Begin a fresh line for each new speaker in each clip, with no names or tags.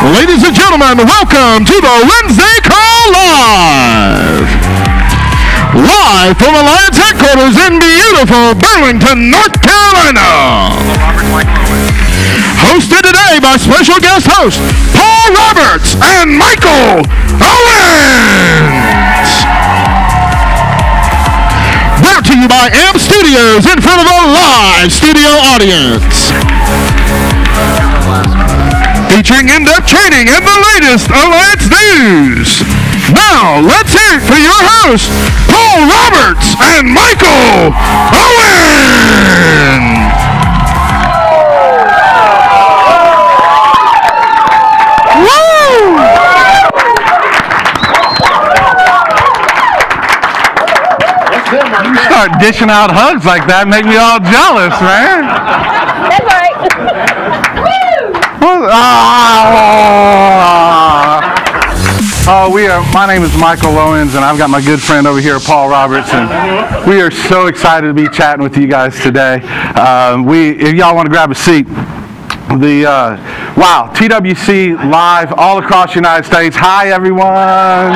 Ladies and gentlemen, welcome to the Wednesday Call Live. Live from Alliance headquarters in beautiful Burlington, North Carolina. Hosted today by special guest hosts Paul Roberts and Michael Owens. Brought to you by AMP Studios in front of a live studio audience. Featuring in-depth training and the latest Alliance news. Now, let's hear it for your hosts, Paul Roberts and Michael Owens. Woo! You start dishing out hugs like that, make me all jealous, man.
That's right.
My name is Michael Owens, and I've got my good friend over here, Paul Roberts, and we are so excited to be chatting with you guys today. If y'all want to grab a seat, wow, TWC live all across the United States. Hi, everyone.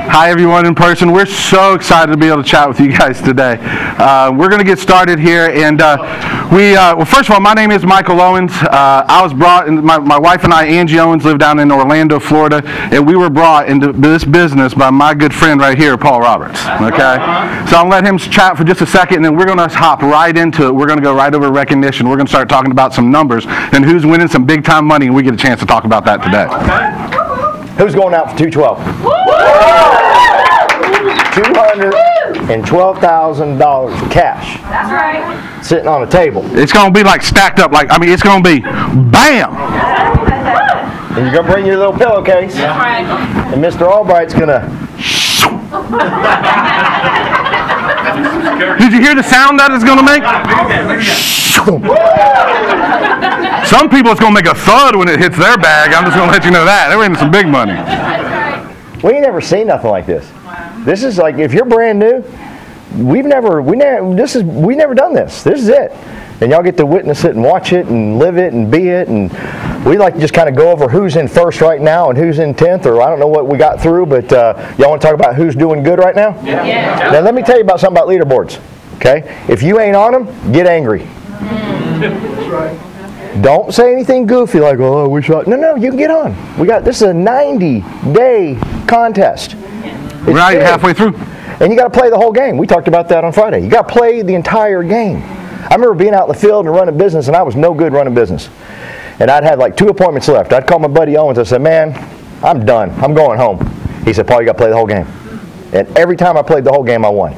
Hi, everyone in person. We're so excited to be able to chat with you guys today. We're going to get started here, and well, first of all, my name is Michael Owens. I was brought, my wife and I, Angie Owens, live down in Orlando, Florida, and we were brought into this business by my good friend right here, Paul Roberts. Okay, so I'll let him chat for just a second, and then we're going to hop right into it. We're going to go right over recognition. We're going to start talking about some numbers and who's winning some big time money, and we get a chance to talk about that today.
Who's going out for 212? $212,000 cash. That's right. Sitting on a table.
It's going to be like stacked up, it's going to be BAM!
And you're going to bring your little pillowcase. That's right. And Mr. Albright's going to...
Did you hear the sound that it's going to make? Some people it's going to make a thud when it hits their bag. I'm just going to let you know that. They're winning some big money.
We ain't never seen nothing like this. This is like, if you're brand new, we've never done this. This is it. And y'all get to witness it and watch it and live it and be it. And we like to just kind of go over who's in first right now and who's in 10th, or I don't know what we got through, but y'all want to talk about who's doing good right now? Yeah. Now let me tell you about something about leaderboards. Okay? If you ain't on them, get angry. That's right. Don't say anything goofy like, oh, we shot. No, you can get on. This is a 90-day contest.
We're not even halfway through.
And you got to play the whole game. We talked about that on Friday. You got to play the entire game. I remember being out in the field and running business, and I was no good running business. And I'd had like 2 appointments left. I'd call my buddy Owens. I said, man, I'm done. I'm going home. He said, Paul, you got to play the whole game. And every time I played the whole game, I won.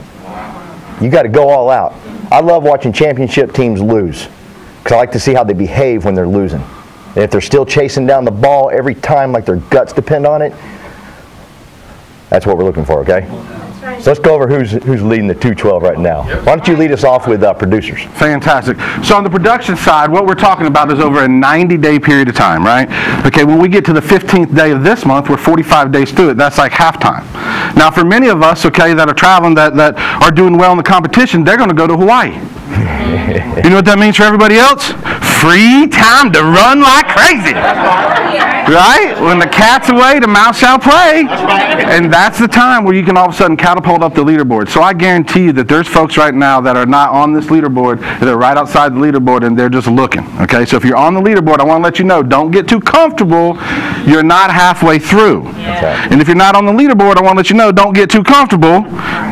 You got to go all out. I love watching championship teams lose, because I like to see how they behave when they're losing. And if they're still chasing down the ball every time like their guts depend on it, that's what we're looking for, okay? Right. So let's go over who's leading the 212 right now. Why don't you lead us off with producers?
Fantastic. So on the production side, what we're talking about is over a 90-day period of time, right? Okay, when we get to the 15th day of this month, we're 45 days through it. That's like halftime. Now, for many of us, okay, that are traveling, that are doing well in the competition, they're going to go to Hawaii. You know what that means for everybody else? Free time to run like crazy. Right? When the cat's away, the mouse shall play. And that's the time where you can all of a sudden catapult up the leaderboard. So I guarantee you that there's folks right now that are not on this leaderboard, that are right outside the leaderboard, and they're just looking. Okay? So if you're on the leaderboard, I want to let you know, don't get too comfortable. You're not halfway through. Yeah. And if you're not on the leaderboard, I want to let you know, don't get too comfortable,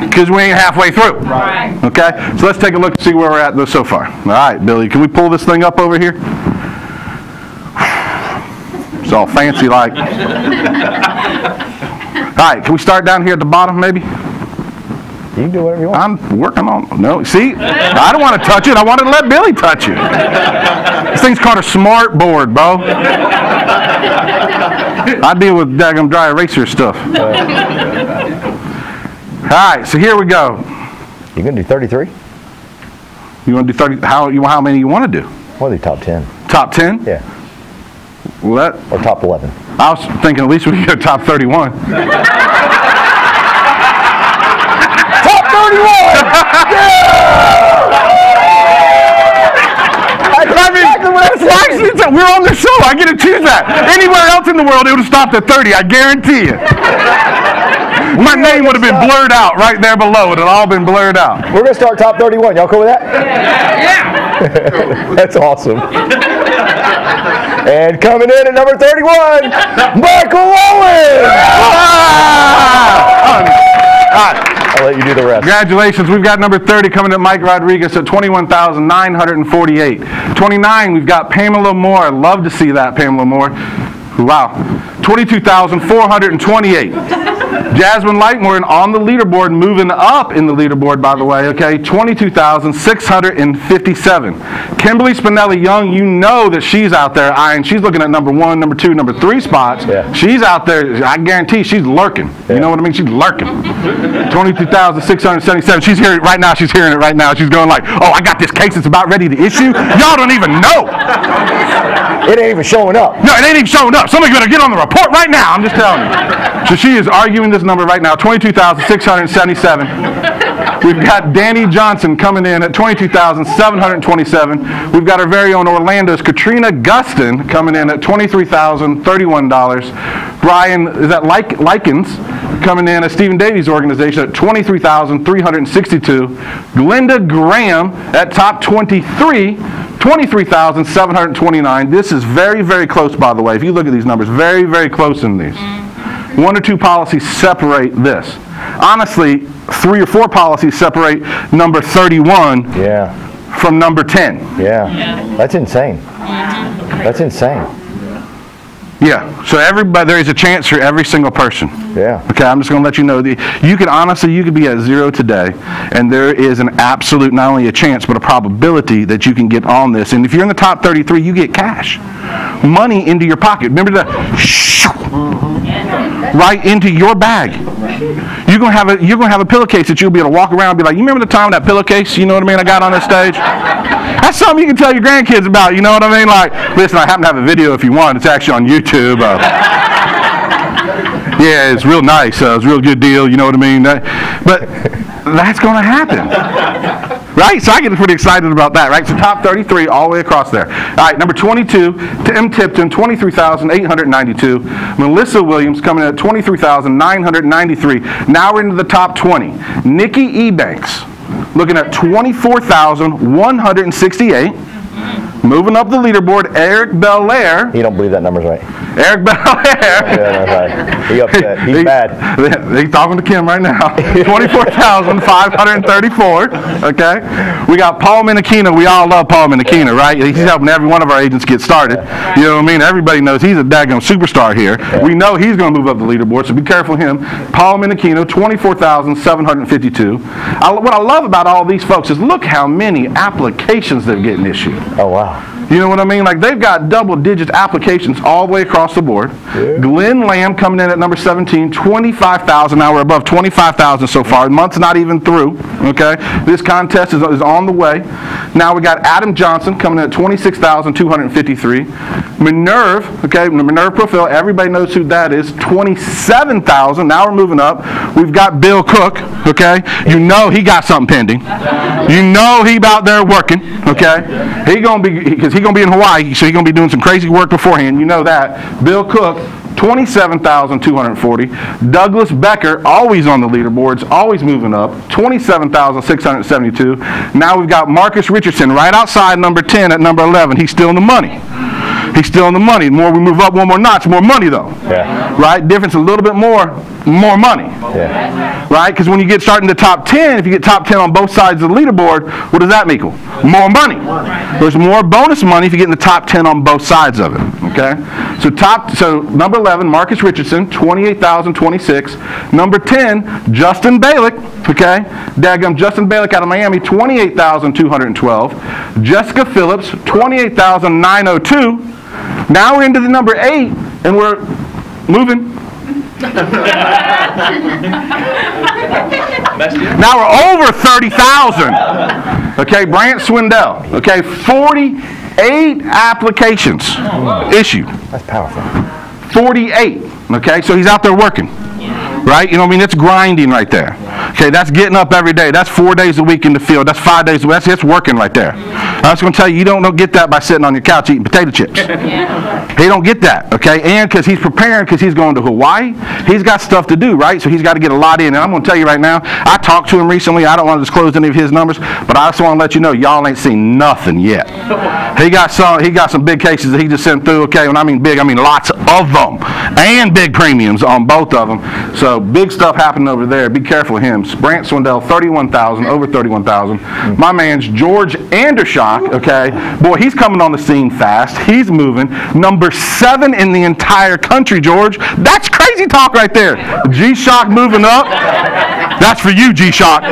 because we ain't halfway through. Right. Okay? So let's take a look and see where we're at so far. All right, Billy, can we pull this thing up over here? It's all fancy like. All right, can we start down here at the bottom maybe?
You can do whatever you want.
I'm working on, no, see? I don't want to touch it. I wanted to let Billy touch it. This thing's called a smart board, bro. I deal with daggum dry eraser stuff. All right, so here we go.
You going to do 33?
You want to do 30? How many you want to do?
What are the top 10?
Top 10?
Yeah.
Well,
or top 11.
I was thinking at least we could go top 31.
Top 31! Yeah! That's exactly what I
Yes, we're on the show. I get to choose that. Anywhere else in the world, it would have stopped at 30. I guarantee you. My name would have been blurred out right there below. It had all been blurred out.
We're going to start top 31. Y'all cool with that?
Yeah.
That's awesome. And coming in at number 31, Michael Owens. I'll let you do the rest.
Congratulations. We've got number 30 coming at Mike Rodriguez at $21,948. 29, we've got Pamela Moore. Love to see that, Pamela Moore. Wow. $22,428. Jasmine Lightmore on the leaderboard, moving up in the leaderboard, by the way, okay, $22,657. Kimberly Spinelli Young, you know that she's out there eyeing. She's looking at number 1, number 2, number 3 spots.
Yeah.
She's out there, I guarantee she's lurking. You know what I mean? She's lurking. 22,677. She's hearing it right now. She's hearing it right now. She's going like, oh, I got this case that's about ready to issue. Y'all don't even know.
It ain't even showing up.
No, it ain't even showing up. Somebody's going to get on the report right now. I'm just telling you. So she is arguing this number right now, 22,677. We've got Danny Johnson coming in at 22,727. We've got our very own Orlando's Katrina Gustin coming in at $23,031. Brian, is that Likens, coming in at Stephen Davies' organization at $23,362. Glenda Graham at top 23. $23,729. This is very, very close, by the way. If you look at these numbers, very, very close in these. 1 or 2 policies separate this. Honestly, 3 or 4 policies separate number 31 from number 10.
Yeah. That's insane. That's insane.
Yeah, so everybody, there is a chance for every single person.
Yeah.
Okay, I'm just going to let you know. You could be at 0 today, and there is an absolute, not only a chance, but a probability that you can get on this. And if you're in the top 33, you get cash. Money into your pocket. Remember that? Right into your bag. You're gonna have a pillowcase that you'll be able to walk around and be like, you remember the time that pillowcase, you know what I mean, I got on this stage? That's something you can tell your grandkids about, you know what I mean? Like, listen, I happen to have a video if you want. It's actually on YouTube. Yeah, it's real nice. It's a real good deal, you know what I mean? But that's going to happen. Right? So I get pretty excited about that, right? So top 33 all the way across there. All right, number 22, Tim Tipton, 23,892. Melissa Williams coming in at 23,993. Now we're into the top 20. Nikki Ebanks looking at 24,168. Moving up the leaderboard, Eric Belair.
You don't believe that number's right.
Eric Belair.
Yeah, that's right. He upset. He's bad.
He's talking to Kim right now. 24,534. Okay. We got Paul Menachino. We all love Paul Menachino, right? He's helping every one of our agents get started. You know what I mean? Everybody knows he's a daggone superstar here. We know he's going to move up the leaderboard, so be careful of him. Paul Menachino, 24,752. What I love about all these folks is look how many applications they're getting issued.
Oh, wow.
You know what I mean? Like, they've got double-digit applications all the way across the board. Yeah. Glenn Lamb coming in at number 17, 25,000. Now we're above 25,000 so far. The month's not even through, okay? This contest is on the way. Now we got Adam Johnson coming in at 26,253. Minerve, okay, Minerve Profile, everybody knows who that is, 27,000. Now we're moving up. We've got Bill Cook, okay? You know he got something pending. You know he out there working, okay? He's going to be in Hawaii, so he's going to be doing some crazy work beforehand. You know that. Bill Cook, 27,240. Douglas Becker, always on the leaderboards, always moving up, 27,672. Now we've got Marcus Richardson right outside number 10 at number 11. He's still in the money. He's still in the money. The more we move up one more notch, more money though. Yeah. Right? Difference a little bit more money. Yeah. Right? Because when you get starting the top 10, if you get top 10 on both sides of the leaderboard, what does that equal? More money. There's more bonus money if you get in the top 10 on both sides of it. Okay? So number 11, Marcus Richardson, 28,026. Number 10, Justin Balick. Okay? Daggum Justin Balick out of Miami, 28,212. Jessica Phillips, 28,902. Now we're into the number 8, and we're moving. Now we're over 30,000. Okay, Brant Swindell. Okay, 48 applications issued.
That's powerful.
48. Okay, so he's out there working. Right? You know what I mean? It's grinding right there. Okay, that's getting up every day. That's 4 days a week in the field. That's 5 days a week. That's working right there. I was going to tell you, you don't get that by sitting on your couch eating potato chips. He don't get that, okay? And because he's preparing, because he's going to Hawaii, he's got stuff to do, right? So he's got to get a lot in. And I'm going to tell you right now, I talked to him recently. I don't want to disclose any of his numbers, but I just want to let you know, y'all ain't seen nothing yet. He got some big cases that he just sent through, okay? When I mean big, I mean lots of them. And big premiums on both of them. So big stuff happening over there. Be careful of him. Brant Swindell, 31,000, over 31,000. My man's George Andershock, okay? Boy, he's coming on the scene fast. He's moving. Number 7 in the entire country, George. That's crazy talk right there. G-Shock moving up. That's for you, G-Shock.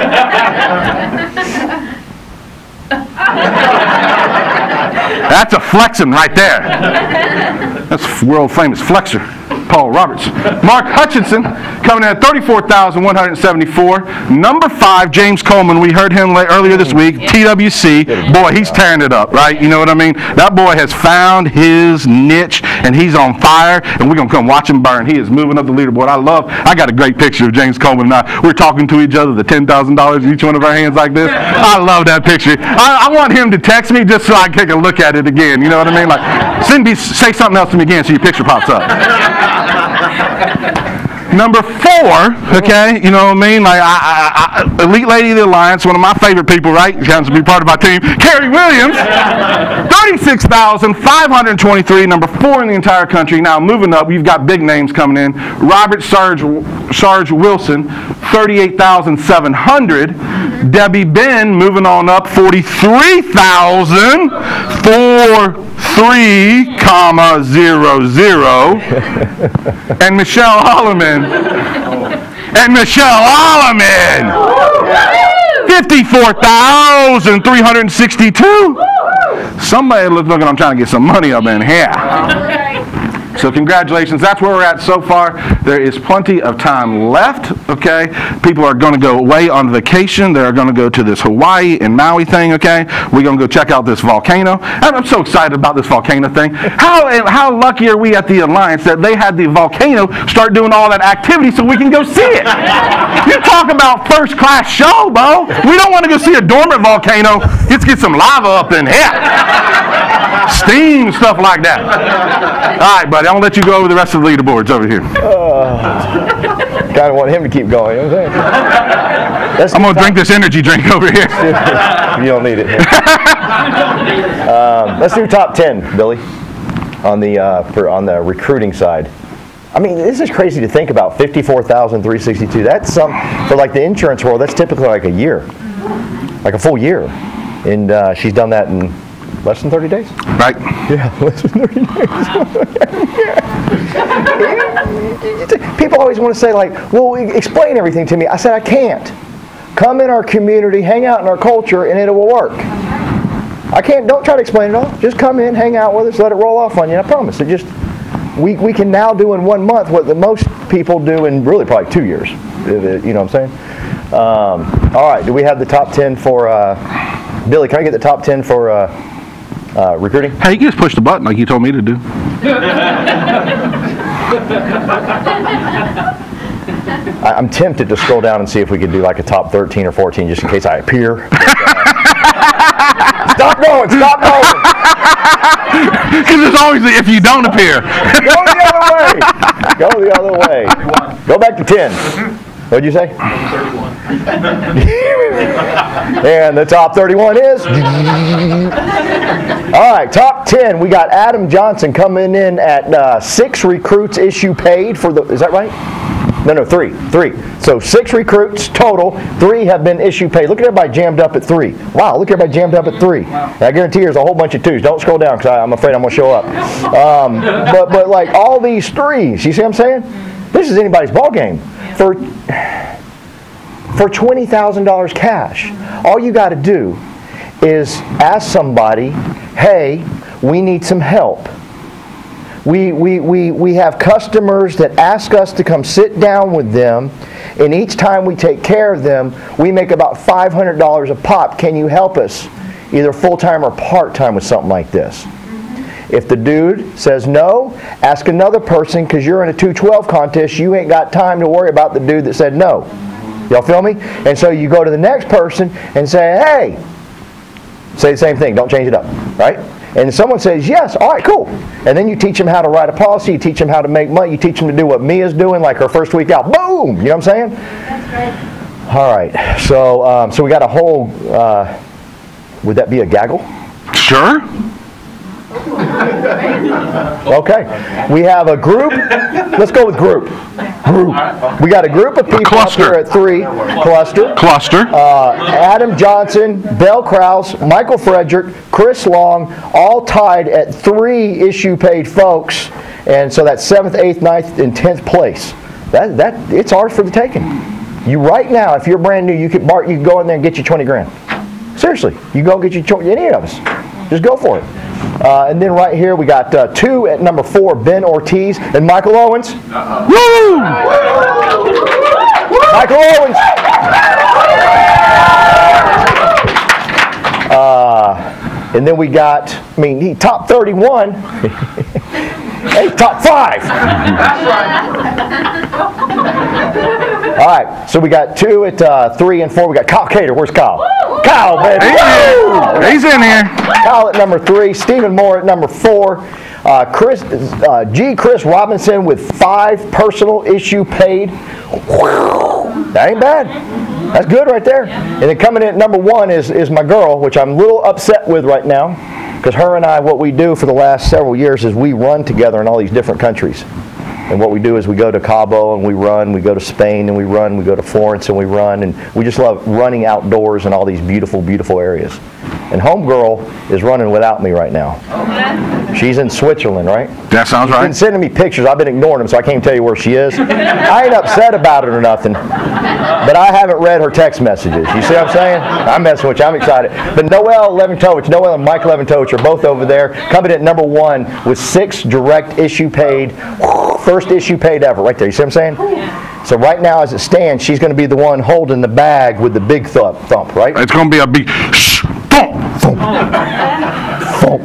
That's a flexing right there. That's world famous flexor, Paul Roberts. Mark Hutchinson coming in at 34,174. Number 5, James Coleman. We heard him earlier this week. TWC. Boy, he's tearing it up, right? You know what I mean? That boy has found his niche, and he's on fire, and we're going to come watch him burn. He is moving up the leaderboard. I got a great picture of James Coleman and I. We're talking to each other, the $10,000 in each one of our hands like this. I love that picture. I want him to text me just so I can take a look at it again. You know what I mean? Like, say something else to me again so your picture pops up. Number 4, okay, you know what I mean? Like, Elite Lady of the Alliance, one of my favorite people, right? She happens to be part of my team. Carrie Williams, 36,523, number 4 in the entire country. Now, moving up, we've got big names coming in. Robert Sarge Wilson, 38,700. Debbie Ben, moving on up, 43,000. And Michelle Holloman. 54,362. Somebody looks like I'm trying to get some money up in here. So congratulations. That's where we're at so far. There is plenty of time left, okay? People are going to go away on vacation. They're going to go to this Hawaii and Maui thing, okay? We're going to go check out this volcano. And I'm so excited about this volcano thing. How lucky are we at the Alliance that they had the volcano start doing all that activity so we can go see it? You talk about first-class show, Bo. We don't want to go see a dormant volcano. Let's get some lava up in here. Steam, stuff like that. All right, buddy, I'm going to let you go over the rest of the leaderboards over here.
Kind of want him to keep going. You know what I'm saying?
I'm going to drink this energy drink over here.
You don't need it. Let's do top 10, Billy, on the recruiting side. I mean, this is crazy to think about, 54,362. That's for like the insurance world, that's typically like a year, like a full year. And she's done that in less than 30 days?
Right.
Yeah, less than 30 days. People always want to say, like, well, explain everything to me. I said, I can't. Come in our community, hang out in our culture, and it will work. I can't, don't try to explain it all. Just come in, hang out with us, let it roll off on you. I promise. We can now do in 1 month what the most people do in really probably 2 years. You know what I'm saying? All right, do we have the top 10 for, Billy, can I get the top 10 for recruiting?
Hey, you can just push the button like you told me to do.
I'm tempted to scroll down and see if we could do like a top 13 or 14 just in case I appear. Stop going! Stop going!
Because there's always the if you don't appear.
Go the other way! Go the other way. Go back to 10. What'd you say?
31.
And the top 31 is... All right, top 10. We got Adam Johnson coming in at 6 recruits issue paid for the... Is that right? No, 3. So 6 recruits total. 3 have been issue paid. Look at everybody jammed up at 3. Wow, look at everybody jammed up at 3. Wow. I guarantee there's a whole bunch of 2s. Don't scroll down because I'm afraid I'm going to show up. But like all these 3s, you see what I'm saying? This is anybody's ball game. For $20,000 cash, all you got to do is ask somebody, hey, we need some help. We have customers that ask us to come sit down with them, and each time we take care of them, we make about $500 a pop. Can you help us, either full-time or part-time with something like this? If the dude says no, ask another person, because you're in a 212 contest, you ain't got time to worry about the dude that said no. Y'all feel me? And so you go to the next person and say, hey, say the same thing. Don't change it up, right? And someone says, yes, all right, cool. And then you teach them how to write a policy. You teach them how to make money. You teach them to do what Mia's doing, like her first week out. Boom! You know what I'm saying?
That's right.
All right. So we got a whole, would that be a gaggle?
Sure.
Okay. We have a group. Let's go with group. Group. We got a group of people up here at 3. Cluster. Adam Johnson, Bell Krause, Michael Frederick, Chris Long, all tied at 3 issue paid folks. And so that's 7th, 8th, 9th, and 10th place. That it's ours for the taking. You right now, if you're brand new, you could go in there and get you 20 grand. Seriously, you go get you any of us. Just go for it. And then right here we got 2 at number 4, Ben Ortiz and Michael Owens. Woo! Michael Owens. And then we got, he top 31. Hey, top 5. All right, so we got 2 at 3 and 4. We got Kyle Cater. Where's Kyle? Kyle, baby.
He's in here.
Kyle at number 3. Stephen Moore at number 4. Chris Robinson with 5 personal issue paid. That ain't bad. That's good right there. And then coming in at number 1 is my girl, which I'm a little upset with right now, because her and I, what we do for the last several years is we run together in all these different countries. And what we do is we go to Cabo and we run, we go to Spain and we run, we go to Florence and we run, and we just love running outdoors in all these beautiful, beautiful areas. And homegirl is running without me right now. She's in Switzerland, right?
That sounds right.
She's been sending me pictures. I've been ignoring them, so I can't tell you where she is. I ain't upset about it or nothing, but I haven't read her text messages. You see what I'm saying? I'm messing with you. I'm excited. But Noel and Mike Leventovich are both over there, coming in at number 1 with 6 direct issue paid. First issue paid ever, right there. You see what I'm saying? So right now, as it stands, she's going to be the one holding the bag with the big thump, right?
It's going to be a big thump.
Thump. Thump.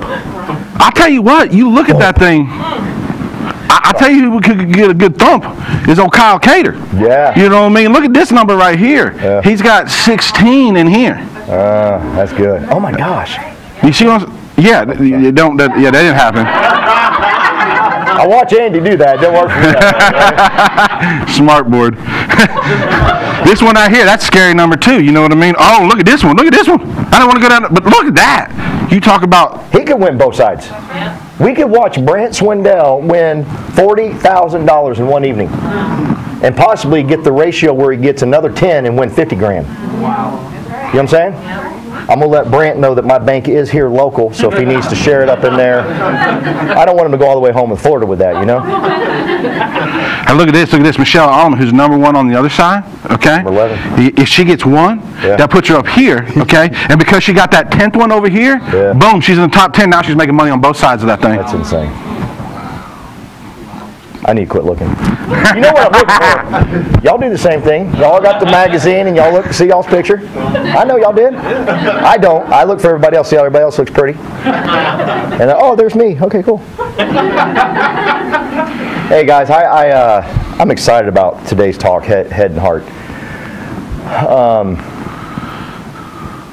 I tell you what, you look at that thing. I tell you who could get a good thump is old Kyle Cater.
Yeah.
You know what I mean? Look at this number right here.
Yeah.
He's got 16 in here.
That's good. Oh my gosh.
You see what I'm saying? Yeah, that didn't happen.
I watch Andy do that. It don't work for me. Right?
Smart board. This one right here, that's scary number 2. You know what I mean? Oh, look at this one. Look at this one. I don't want to go down, but look at that. You talk about...
He could win both sides. Yeah. We could watch Brant Swindell win $40,000 in one evening and possibly get the ratio where he gets another 10 and win 50 grand.
Wow.
You know what I'm saying? Yeah. I'm going to let Brant know that my bank is here local, so if he needs to share it up in there, I don't want him to go all the way home in Florida with that, you know?
And look at this. Michelle Allman, who's number 1 on the other side, okay?
Number 11.
If she gets 1, that puts her up here, okay? And because she got that 10th one over here, boom, she's in the top 10. Now she's making money on both sides of that thing.
That's insane. I need to quit looking. You know what I'm looking for? Y'all do the same thing. Y'all got the magazine and y'all see y'all's picture. I know y'all did. I don't. I look for everybody else. See how everybody else looks pretty. And oh, there's me. Okay, cool. Hey guys, I'm excited about today's talk, head and heart.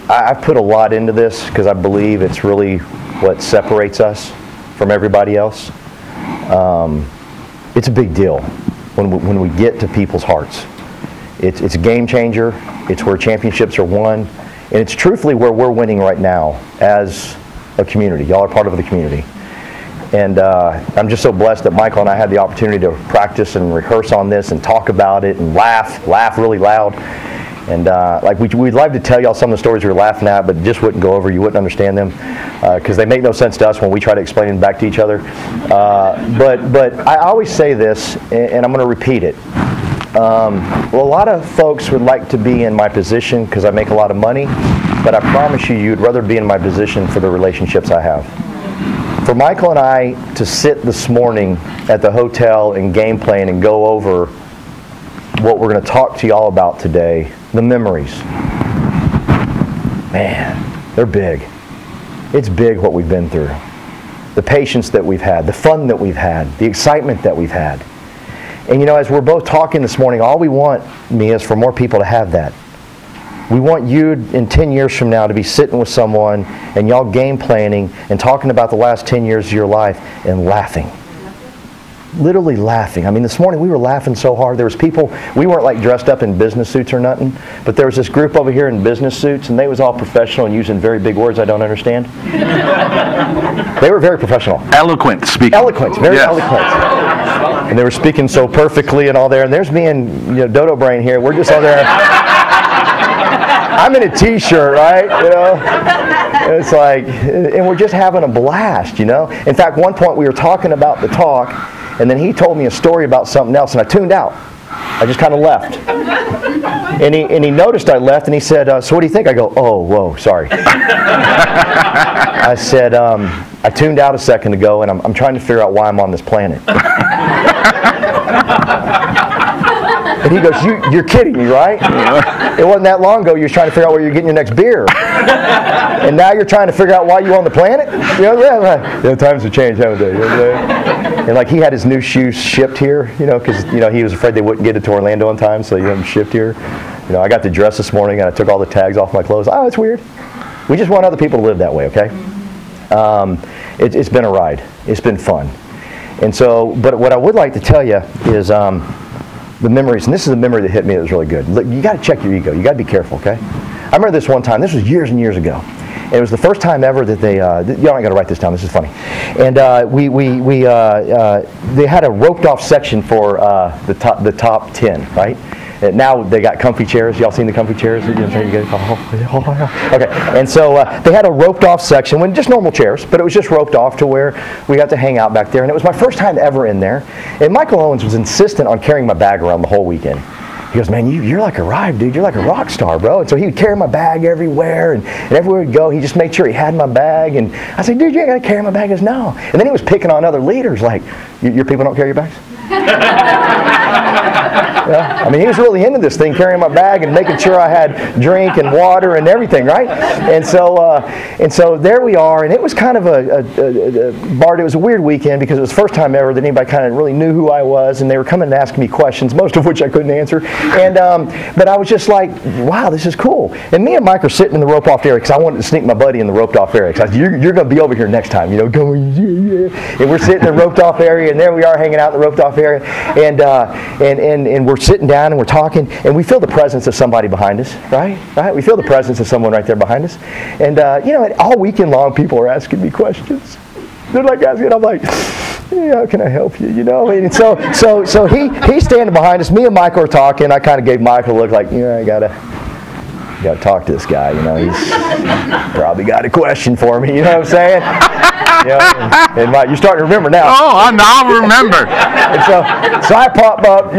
I've put a lot into this because I believe it's really what separates us from everybody else. It's a big deal when we get to people's hearts. It's a game changer. It's where championships are won. And it's truthfully where we're winning right now as a community. Y'all are part of the community. And I'm just so blessed that Michael and I had the opportunity to practice and rehearse on this and talk about it and laugh really loud. And we'd love to tell y'all some of the stories we were laughing at, but just wouldn't go over. You wouldn't understand them because they make no sense to us when we try to explain them back to each other. But I always say this, and I'm going to repeat it. A lot of folks would like to be in my position because I make a lot of money, but I promise you'd rather be in my position for the relationships I have. For Michael and I to sit this morning at the hotel and game plan and go over what we're going to talk to y'all about today, the memories. Man, they're big. It's big what we've been through. The patience that we've had, the fun that we've had, the excitement that we've had. And you know, as we're both talking this morning, all we want, Mia, is for more people to have that. We want you in 10 years from now to be sitting with someone and y'all game planning and talking about the last 10 years of your life and laughing. Literally laughing. I mean, this morning we were laughing so hard. There was people, we weren't like dressed up in business suits or nothing, but there was this group over here in business suits, and they was all professional and using very big words I don't understand. They were very professional.
Eloquent speaking.
Eloquent, very eloquent. And they were speaking so perfectly and all there. And there's me and Dodo Brain here. We're just all there. I'm in a t-shirt, right? You know, it's like, and we're just having a blast, you know. In fact, one point we were talking about the talk, and then he told me a story about something else, and I tuned out. I just kind of left. And he noticed I left, and he said, so what do you think? I go, oh, whoa, sorry. I said, I tuned out a second ago, and I'm trying to figure out why I'm on this planet. And he goes, you're kidding me, right? It wasn't that long ago you were trying to figure out where you're getting your next beer. And now you're trying to figure out why you're on the planet? You know, yeah, times have changed, haven't they? You know, and like he had his new shoes shipped here, you know, because he was afraid they wouldn't get it to Orlando in time, so he had them shipped here. You know, I got the dress this morning and I took all the tags off my clothes. Oh, it's weird. We just want other people to live that way, okay? It's been a ride. It's been fun. And so, but what I would like to tell you is the memories, and this is a memory that hit me that was really good. Look, you got to check your ego. You got to be careful, okay? I remember this one time. This was years and years ago. And it was the first time ever that they, y'all ain't got to write this down. This is funny. And they had a roped off section for the top 10, right? And now they got comfy chairs. Y'all seen the comfy chairs? Okay, and so they had a roped off section, when just normal chairs, but it was just roped off to where we got to hang out back there. And it was my first time ever in there. And Michael Owens was insistent on carrying my bag around the whole weekend. He goes, man, you're like a ride, dude. You're like a rock star, bro. And so he would carry my bag everywhere, and everywhere we'd go, he just made sure he had my bag. And I said, dude, you ain't got to carry my bag. He goes, no. And then he was picking on other leaders, like, your people don't carry your bags? Yeah. I mean, he was really into this thing, carrying my bag and making sure I had drink and water and everything, right? And so there we are, and it was kind of Bart, it was a weird weekend because it was the first time ever that anybody kind of really knew who I was, and they were coming and asking me questions, most of which I couldn't answer. And but I was just like, wow, this is cool. And me and Mike are sitting in the rope-off area because I wanted to sneak my buddy in the roped-off area. Because I said, you're going to be over here next time, going, yeah. And we're sitting in the roped-off area, and there we are hanging out in the roped-off area, and we're sitting down and we're talking, and we feel the presence of somebody behind us, right? We feel the presence of someone right there behind us. And all weekend long, people are asking me questions. They're like asking, I'm like, hey, how can I help you? And so he's standing behind us. Me and Michael are talking. I kind of gave Michael a look like, I gotta talk to this guy. He's probably got a question for me. You know what I'm saying? And Mike, you're starting to remember now.
Oh, I remember.
And so I pop up,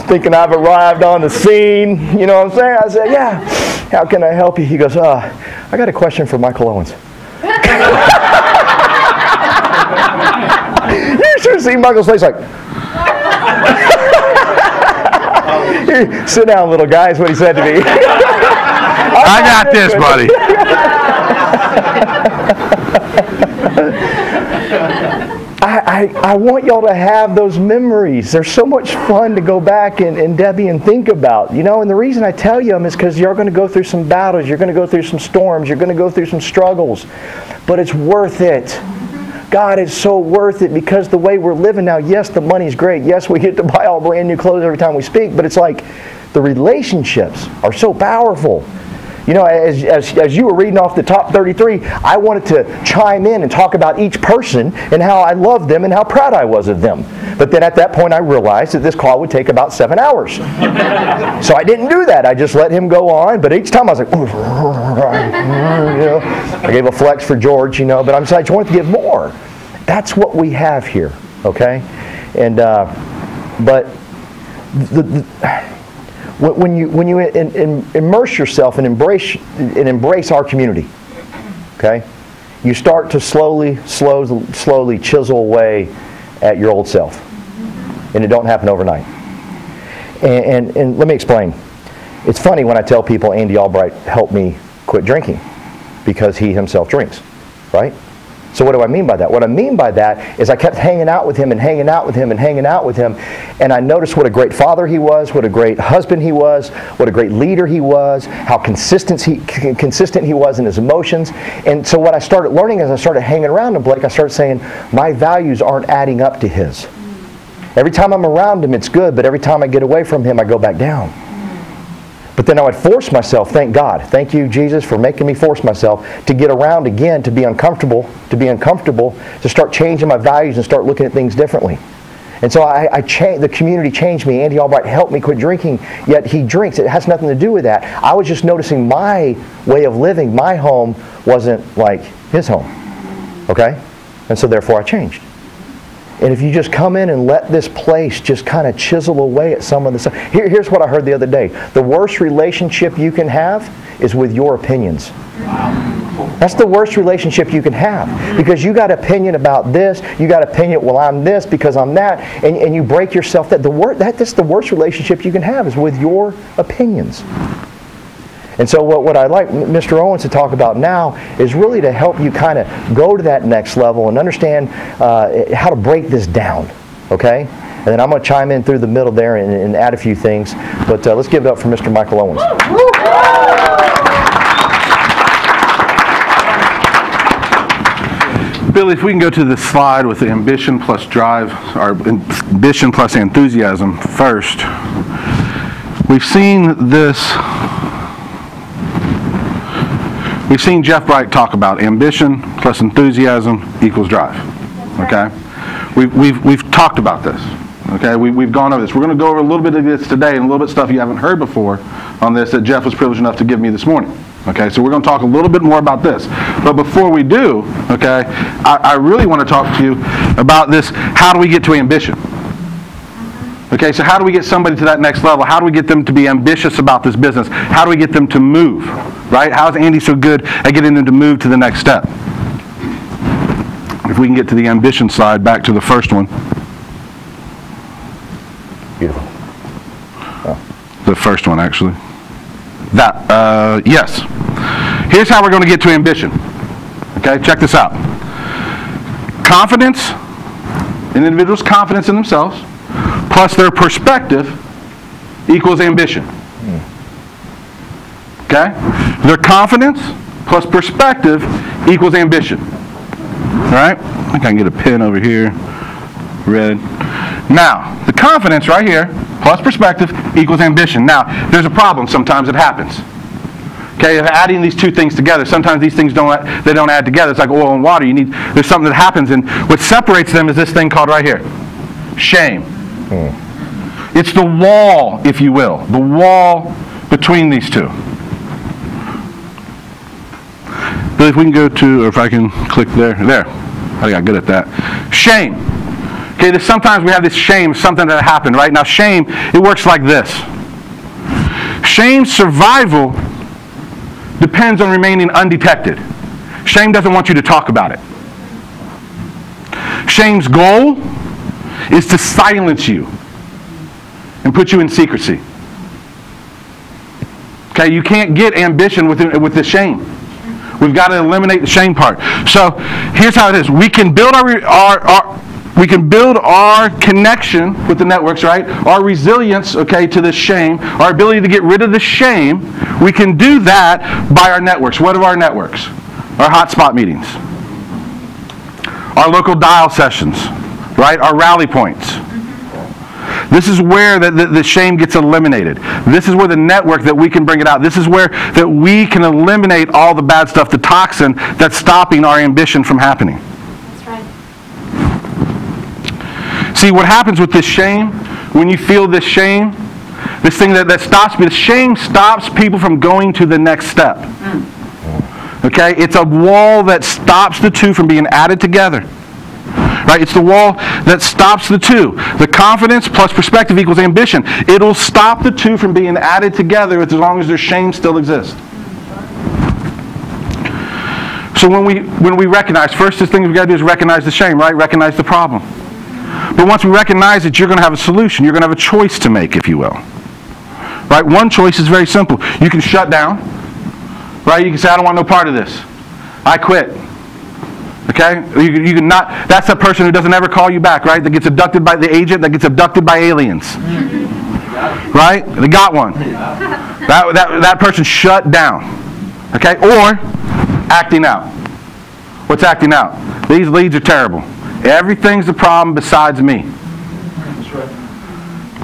thinking I've arrived on the scene. You know what I'm saying? I said, yeah, how can I help you? He goes, I got a question for Michael Owens. You should have seen Michael's face like, sit down, little guy, is what he said to me.
I got this, buddy.
I want y'all to have those memories. They're so much fun to go back and Debbie and think about. And the reason I tell you them is because you're going to go through some battles. You're going to go through some storms. You're going to go through some struggles. But it's worth it. God, it's so worth it because the way we're living now, yes, the money's great. Yes, we get to buy all brand new clothes every time we speak. But it's like the relationships are so powerful. As you were reading off the top 33, I wanted to chime in and talk about each person and how I loved them and how proud I was of them. But then at that point I realized that this call would take about 7 hours. So I didn't do that. I just let him go on. But each time I was like, I gave a flex for George, but I just wanted to give more. That's what we have here, okay? And but when you immerse yourself and embrace our community, okay, you start to slowly chisel away at your old self, and it don't happen overnight. And let me explain. It's funny when I tell people Andy Albright helped me quit drinking because he himself drinks, right? So what do I mean by that? What I mean by that is I kept hanging out with him and hanging out with him and hanging out with him, and I noticed what a great father he was, what a great husband he was, what a great leader he was, how consistent he was in his emotions. And so what I started learning as I started hanging around him, Blake, I started saying, my values aren't adding up to his. Every time I'm around him, it's good, but every time I get away from him, I go back down. But then I would force myself, thank God, thank you, Jesus, for making me force myself to get around again, to be uncomfortable, to start changing my values and start looking at things differently. And so the community changed me. Andy Albright helped me quit drinking, yet he drinks. It has nothing to do with that. I was just noticing my way of living, my home, wasn't like his home. Okay? And so therefore I changed. And if you just come in and let this place just kind of chisel away at some of the stuff. Here's what I heard the other day. The worst relationship you can have is with your opinions. Wow. That's the worst relationship you can have. Because you got opinion about this. You got opinion, well, I'm this because I'm that. And you break yourself. That's the worst relationship you can have is with your opinions. And so what I'd like Mr. Owens to talk about now is really to help you kind of go to that next level and understand how to break this down, okay? And then I'm going to chime in through the middle there and add a few things. But let's give it up for Mr. Michael Owens.
Billy, if we can go to the slide with the ambition plus drive, or ambition plus enthusiasm first. We've seen this. We've seen Jeff Bright talk about ambition plus enthusiasm equals drive. Okay, we've talked about this. Okay, we've gone over this. We're going to go over a little bit of this today and a little bit of stuff you haven't heard before on this that Jeff was privileged enough to give me this morning. Okay, so we're going to talk a little bit more about this. But before we do, okay, I really want to talk to you about this. How do we get to ambition? Okay, so how do we get somebody to that next level? How do we get them to be ambitious about this business? How do we get them to move? Right? How is Andy so good at getting them to move to the next step? If we can get to the ambition slide, back to the first one.
Beautiful.
Oh. The first one, actually. That, yes. Here's how we're going to get to ambition. Okay, check this out. Confidence, an individual's confidence in themselves, plus their perspective equals ambition. Okay? Their confidence plus perspective equals ambition. Alright? I think I can get a pen over here. Red. Now, the confidence right here plus perspective equals ambition. Now, there's a problem sometimes it happens. Okay, adding these two things together, sometimes these things don't add together. It's like oil and water. There's something that happens, and what separates them is this thing called right here. Shame. It's the wall, if you will, the wall between these two. But if we can go to, or if I can click there, I got good at that. Shame. Okay, sometimes we have this shame, something that happened, right? Now shame, it works like this. Shame's survival depends on remaining undetected. Shame doesn't want you to talk about it. Shame's goal is to silence you and put you in secrecy. Okay, you can't get ambition with the shame. We've got to eliminate the shame part. So here's how it is. We can build our connection with the networks, right? Our resilience, okay, to this shame, our ability to get rid of the shame. We can do that by our networks. What are our networks? Our hotspot meetings, our local dial sessions, right? Our rally points. This is where the shame gets eliminated. This is where the network that we can bring it out. This is where that we can eliminate all the bad stuff, the toxin that's stopping our ambition from happening.
That's right.
See, what happens with this shame, when you feel this shame, this thing that stops me, the shame stops people from going to the next step. Okay? It's a wall that stops the two from being added together. Right? It's the wall that stops the two. The confidence plus perspective equals ambition. It'll stop the two from being added together as long as their shame still exists. So when we recognize, first this thing we've got to do is recognize the shame, right? Recognize the problem. But once we recognize it, you're going to have a solution. You're going to have a choice to make, if you will. Right? One choice is very simple. You can shut down. Right? You can say, I don't want no part of this. I quit. Okay? You can not, that's a person who doesn't ever call you back, right? That gets abducted by the agent, that gets abducted by aliens. Right? They got one. That person shut down. Okay? Or acting out. What's acting out? These leads are terrible. Everything's the problem besides me.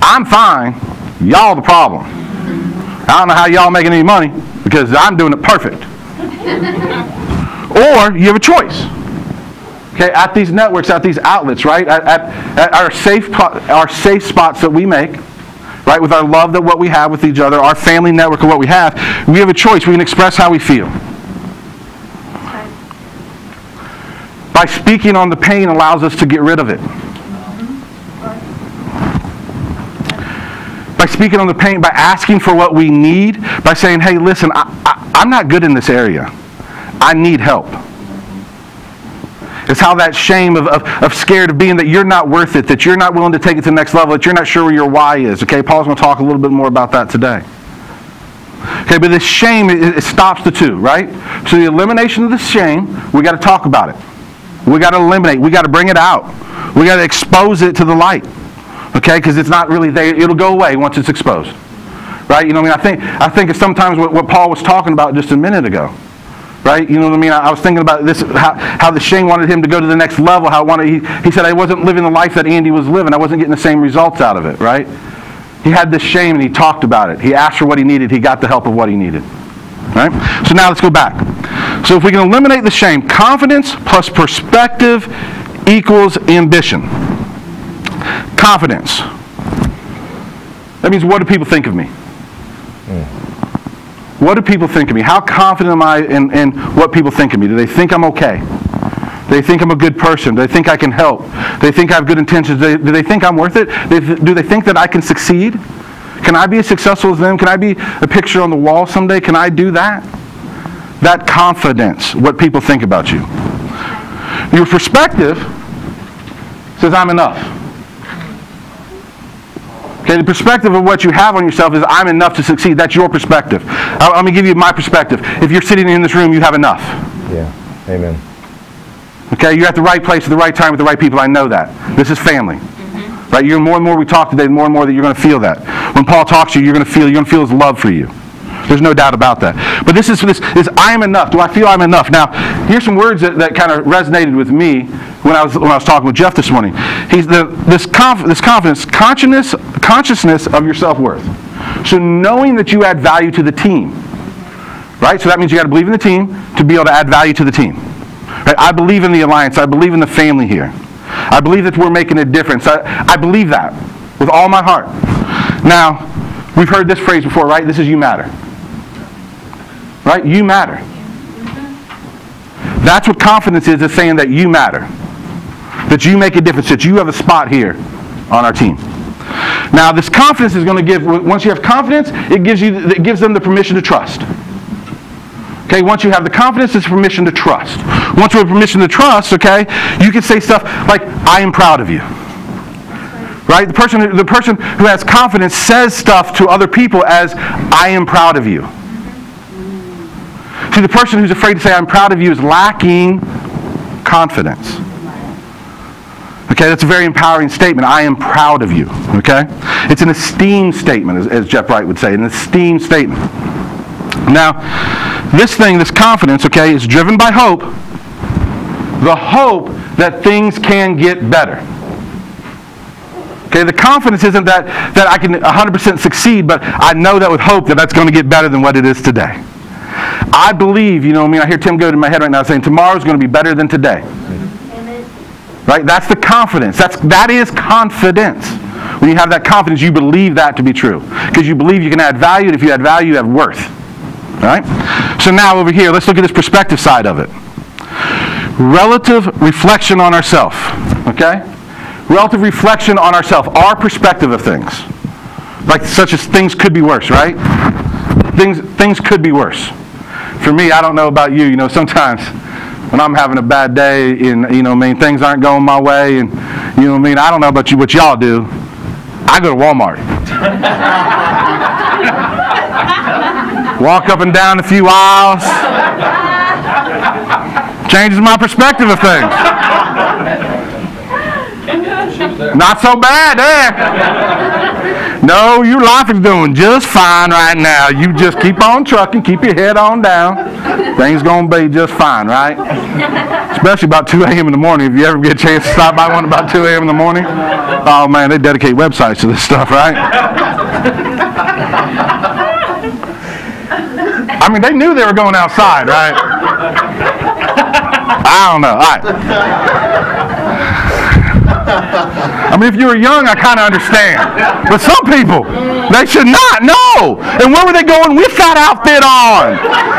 I'm fine. Y'all the problem. I don't know how y'all making any money because I'm doing it perfect. Or you have a choice. Okay, at these networks, at these outlets, right? At our safe spots that we make, right? With our love that what we have with each other, our family network of what we have a choice. We can express how we feel. By speaking on the pain allows us to get rid of it. By speaking on the pain, by asking for what we need, by saying, hey, listen, I'm not good in this area. I need help. It's how that shame of scared of being that you're not worth it, that you're not willing to take it to the next level, that you're not sure where your why is. Okay, Paul's going to talk a little bit more about that today. Okay, but this shame, it stops the two, right? So the elimination of the shame, we got to talk about it. We got to eliminate. We got to bring it out. We got to expose it to the light. Okay, because it's not really there. It'll go away once it's exposed. Right? You know what I mean? I think it's sometimes what Paul was talking about just a minute ago. Right? You know what I mean? I was thinking about this, how the shame wanted him to go to the next level. He said, I wasn't living the life that Andy was living. I wasn't getting the same results out of it. Right? He had this shame and he talked about it. He asked for what he needed. He got the help of what he needed. Right? So now let's go back. So if we can eliminate the shame, confidence plus perspective equals ambition. Confidence. That means, what do people think of me? What do people think of me? How confident am I in what people think of me? Do they think I'm okay? Do they think I'm a good person? Do they think I can help? Do they think I have good intentions? Do they think I'm worth it? Do they think that I can succeed? Can I be as successful as them? Can I be a picture on the wall someday? Can I do that? That confidence, what people think about you. Your perspective says, I'm enough. Okay, the perspective of what you have on yourself is, I'm enough to succeed. That's your perspective. Let me give you my perspective. If you're sitting in this room, you have enough.
Yeah, amen.
Okay, you're at the right place at the right time with the right people. I know that. This is family. Right? You're more and more we talk today, the more and more that you're going to feel that. When Paul talks to you, you're going to feel his love for you. There's no doubt about that. But this I am enough. Do I feel I'm enough? Now, here's some words that kind of resonated with me when I was talking with Jeff this morning. This confidence, consciousness of your self-worth. So knowing that you add value to the team. Right? So that means you got to believe in the team to be able to add value to the team. Right? I believe in the alliance. I believe in the family here. I believe that we're making a difference. I believe that with all my heart. Now, we've heard this phrase before, right? This is you matter. Right? You matter. That's what confidence is saying that you matter. That you make a difference, that you have a spot here on our team. Now, this confidence is going to give, once you have confidence, it gives them the permission to trust. Okay, once you have the confidence, it's permission to trust. Once you have permission to trust, okay, you can say stuff like, I am proud of you. Right? The person who has confidence says stuff to other people as, I am proud of you. See, the person who's afraid to say, I'm proud of you is lacking confidence. Okay, that's a very empowering statement. I am proud of you. Okay? It's an esteem statement, as Jeff Wright would say, an esteem statement. Now, this confidence, okay, is driven by hope. The hope that things can get better. Okay, the confidence isn't that I can 100% succeed, but I know that with hope that's going to get better than what it is today. I believe, you know what I mean? I hear Tim go to my head right now saying tomorrow's going to be better than today.
Amen.
Right? That's the confidence. That is confidence. When you have that confidence, you believe that to be true. Because you believe you can add value, and if you add value, you have worth. All right? So now over here, let's look at this perspective side of it. Relative reflection on ourselves. Okay? Relative reflection on ourselves. Our perspective of things. Like such as things could be worse, right? Things could be worse. For me, I don't know about you, sometimes when I'm having a bad day and, things aren't going my way and, I don't know about you, what y'all do. I go to Walmart. Walk up and down a few aisles. Changes my perspective of things. Not so bad there. No, your life is doing just fine right now. You just keep on trucking, keep your head on down. Things going to be just fine, right? Especially about 2 a.m. in the morning. If you ever get a chance to stop by one about 2 a.m. in the morning. Oh, man, they dedicate websites to this stuff, right? I mean, they knew they were going outside, right? I don't know. All right. I mean, if you were young, I kind of understand. But some people, they should not know. And where were they going with that outfit on?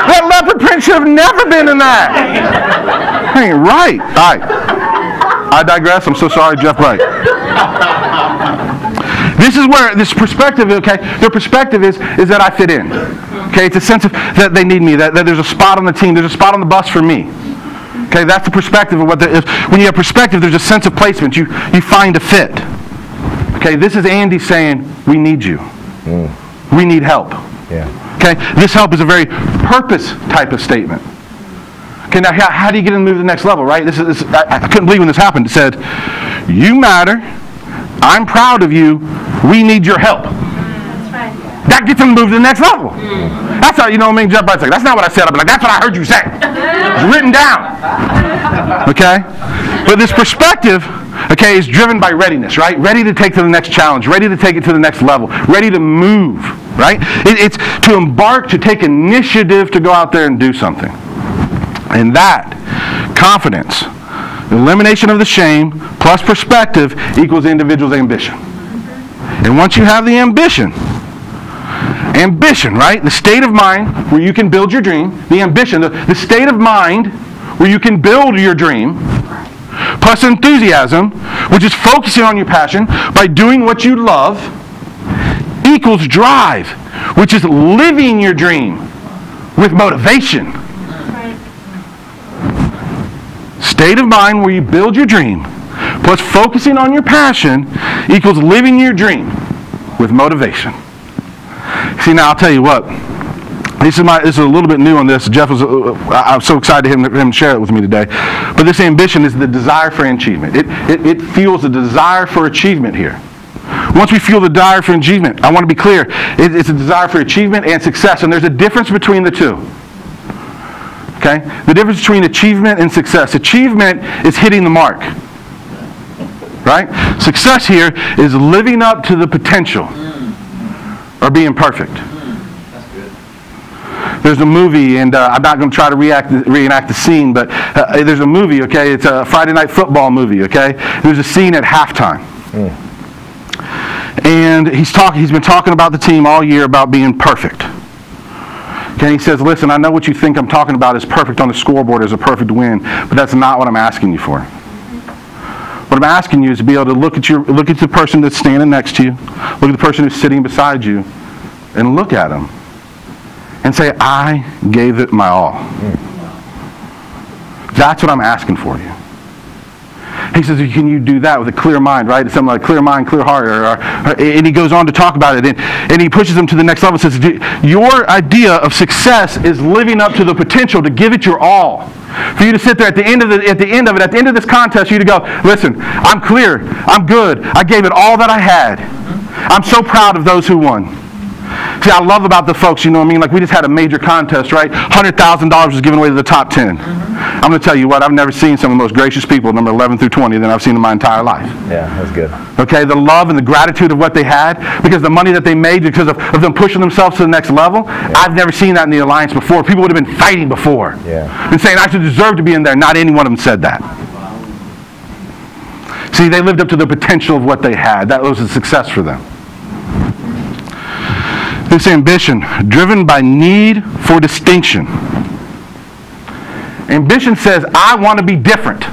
That leopard print should have never been in that. Ain't right. All right. I digress. I'm so sorry, Jeff Bright. This is where this perspective, okay, their perspective is that I fit in. Okay, it's a sense of that they need me, that there's a spot on the team, there's a spot on the bus for me. Okay, that's the perspective of what there is. When you have perspective, there's a sense of placement. You find a fit. Okay, this is Andy saying, we need you. We need help.
Yeah.
Okay, this help is a very purpose type of statement. Okay, now how do you get in the move to the next level, right? I couldn't believe when this happened. It said, you matter. I'm proud of you. We need your help.
That's right.
That gets them to move to the next level. That's how, you know what I mean? Jeff Bright's like, that's not what I said. I'll be like, that's what I heard you say. It's written down. Okay? But this perspective, okay, is driven by readiness, right? Ready to take to the next challenge. Ready to take it to the next level. Ready to move, right? It's to embark, to take initiative to go out there and do something. And that, confidence, elimination of the shame, plus perspective equals the individual's ambition. And once you have the ambition, right? The state of mind where you can build your dream, the ambition, the state of mind where you can build your dream, plus enthusiasm, which is focusing on your passion by doing what you love, equals drive, which is living your dream with motivation. State of mind where you build your dream, plus focusing on your passion, equals living your dream with motivation. See, now I'll tell you what. This is a little bit new on this. Jeff I was so excited for him to share it with me today. But this ambition is the desire for achievement. It fuels the desire for achievement here. Once we feel the desire for achievement, I want to be clear. It's a desire for achievement and success, and there's a difference between the two. Okay? The difference between achievement and success. Achievement is hitting the mark. Right? Success here is living up to the potential or being perfect.
That's good.
There's a movie, and I'm not going to try to reenact the scene, but there's a movie, okay? It's a Friday night football movie, okay? There's a scene at halftime. And he's been talking about the team all year about being perfect. Okay, he says, listen, I know what you think I'm talking about is perfect on the scoreboard as a perfect win, but that's not what I'm asking you for. What I'm asking you is to be able to look at the person that's standing next to you, look at the person who's sitting beside you, and look at them and say, I gave it my all. That's what I'm asking for you. He says, can you do that with a clear mind, right? It's something like clear mind, clear heart. And he goes on to talk about it. And he pushes them to the next level and says, your idea of success is living up to the potential to give it your all. For you to sit there at the end of this contest, for you to go, listen, I'm clear, I'm good, I gave it all that I had. I'm so proud of those who won. See, I love about the folks, you know what I mean? Like, we just had a major contest, right? $100,000 was given away to the top 10. I'm going to tell you what, I've never seen some of the most gracious people, number 11 through 20, than I've seen in my entire life.
Yeah, that's good.
Okay, the love and the gratitude of what they had, because the money that they made, because of them pushing themselves to the next level, I've never seen that in the Alliance before. People would have been fighting before. And saying, I should deserve to be in there. Not any one of them said that. See, they lived up to the potential of what they had. That was a success for them. This ambition, driven by need for distinction. Ambition says, I want to be different.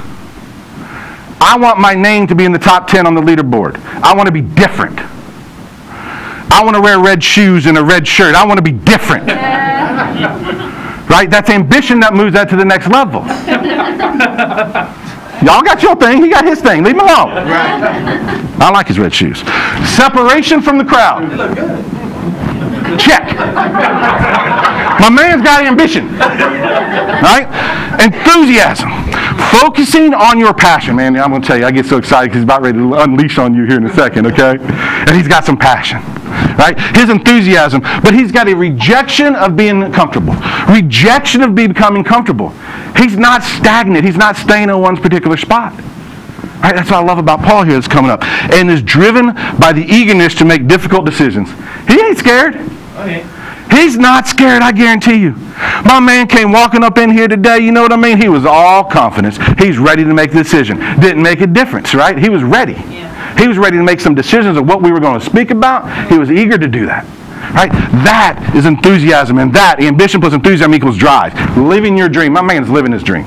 I want my name to be in the top 10 on the leaderboard. I want to be different. I want to wear red shoes and a red shirt. I want to be different. Right? That's ambition that moves that to the next level. Y'all got your thing. He got his thing. Leave him alone. I like his red shoes. Separation from the crowd. Check. My man's got ambition. Right? Enthusiasm. Focusing on your passion. Man, I'm going to tell you, I get so excited because he's about ready to unleash on you here in a second, okay? And he's got some passion. Right? His enthusiasm. But he's got a rejection of being comfortable. Rejection of becoming comfortable. He's not stagnant. He's not staying in one particular spot. Right? That's what I love about Paul here that's coming up. And is driven by the eagerness to make difficult decisions. He ain't scared.
Okay.
He's not scared, I guarantee you. My man came walking up in here today, you know what I mean? He was all confidence. He's ready to make the decision. Didn't make a difference, right? He was ready. Yeah. He was ready to make some decisions of what we were going to speak about. He was eager to do that. Right? That is enthusiasm, and that, ambition plus enthusiasm equals drive. Living your dream. My man's living his dream.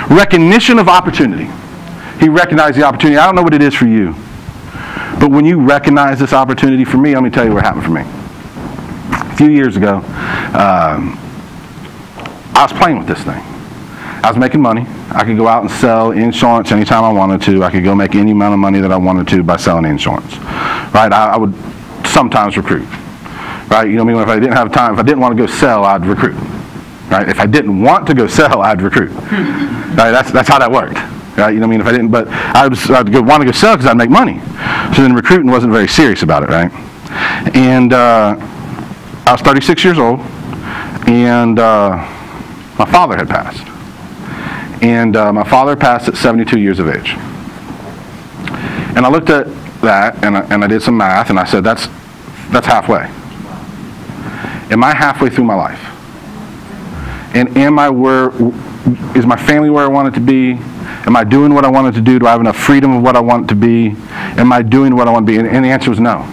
Recognition of opportunity. He recognized the opportunity. I don't know what it is for you, but when you recognize this opportunity for me, let me tell you what happened for me. A few years ago, I was playing with this thing. I was making money. I could go out and sell insurance anytime I wanted to. I could go make any amount of money that I wanted to by selling insurance. Right? I would sometimes recruit. Right? You know what I mean? If I didn't have time, if I didn't want to go sell, I'd recruit. Right? If I didn't want to go sell, I'd recruit. Right? That's how that worked. Right? You know what I mean? If I didn't, but I'd want to go sell because I'd make money. So then recruiting wasn't very serious about it, right? And I was 36 years old, and my father had passed. And my father passed at 72 years of age. And I looked at that, and I did some math, and I said, that's halfway. Am I halfway through my life? And is my family where I want it to be? Am I doing what I wanted to do? Do I have enough freedom of what I want it to be? Am I doing what I want to be? And the answer was no.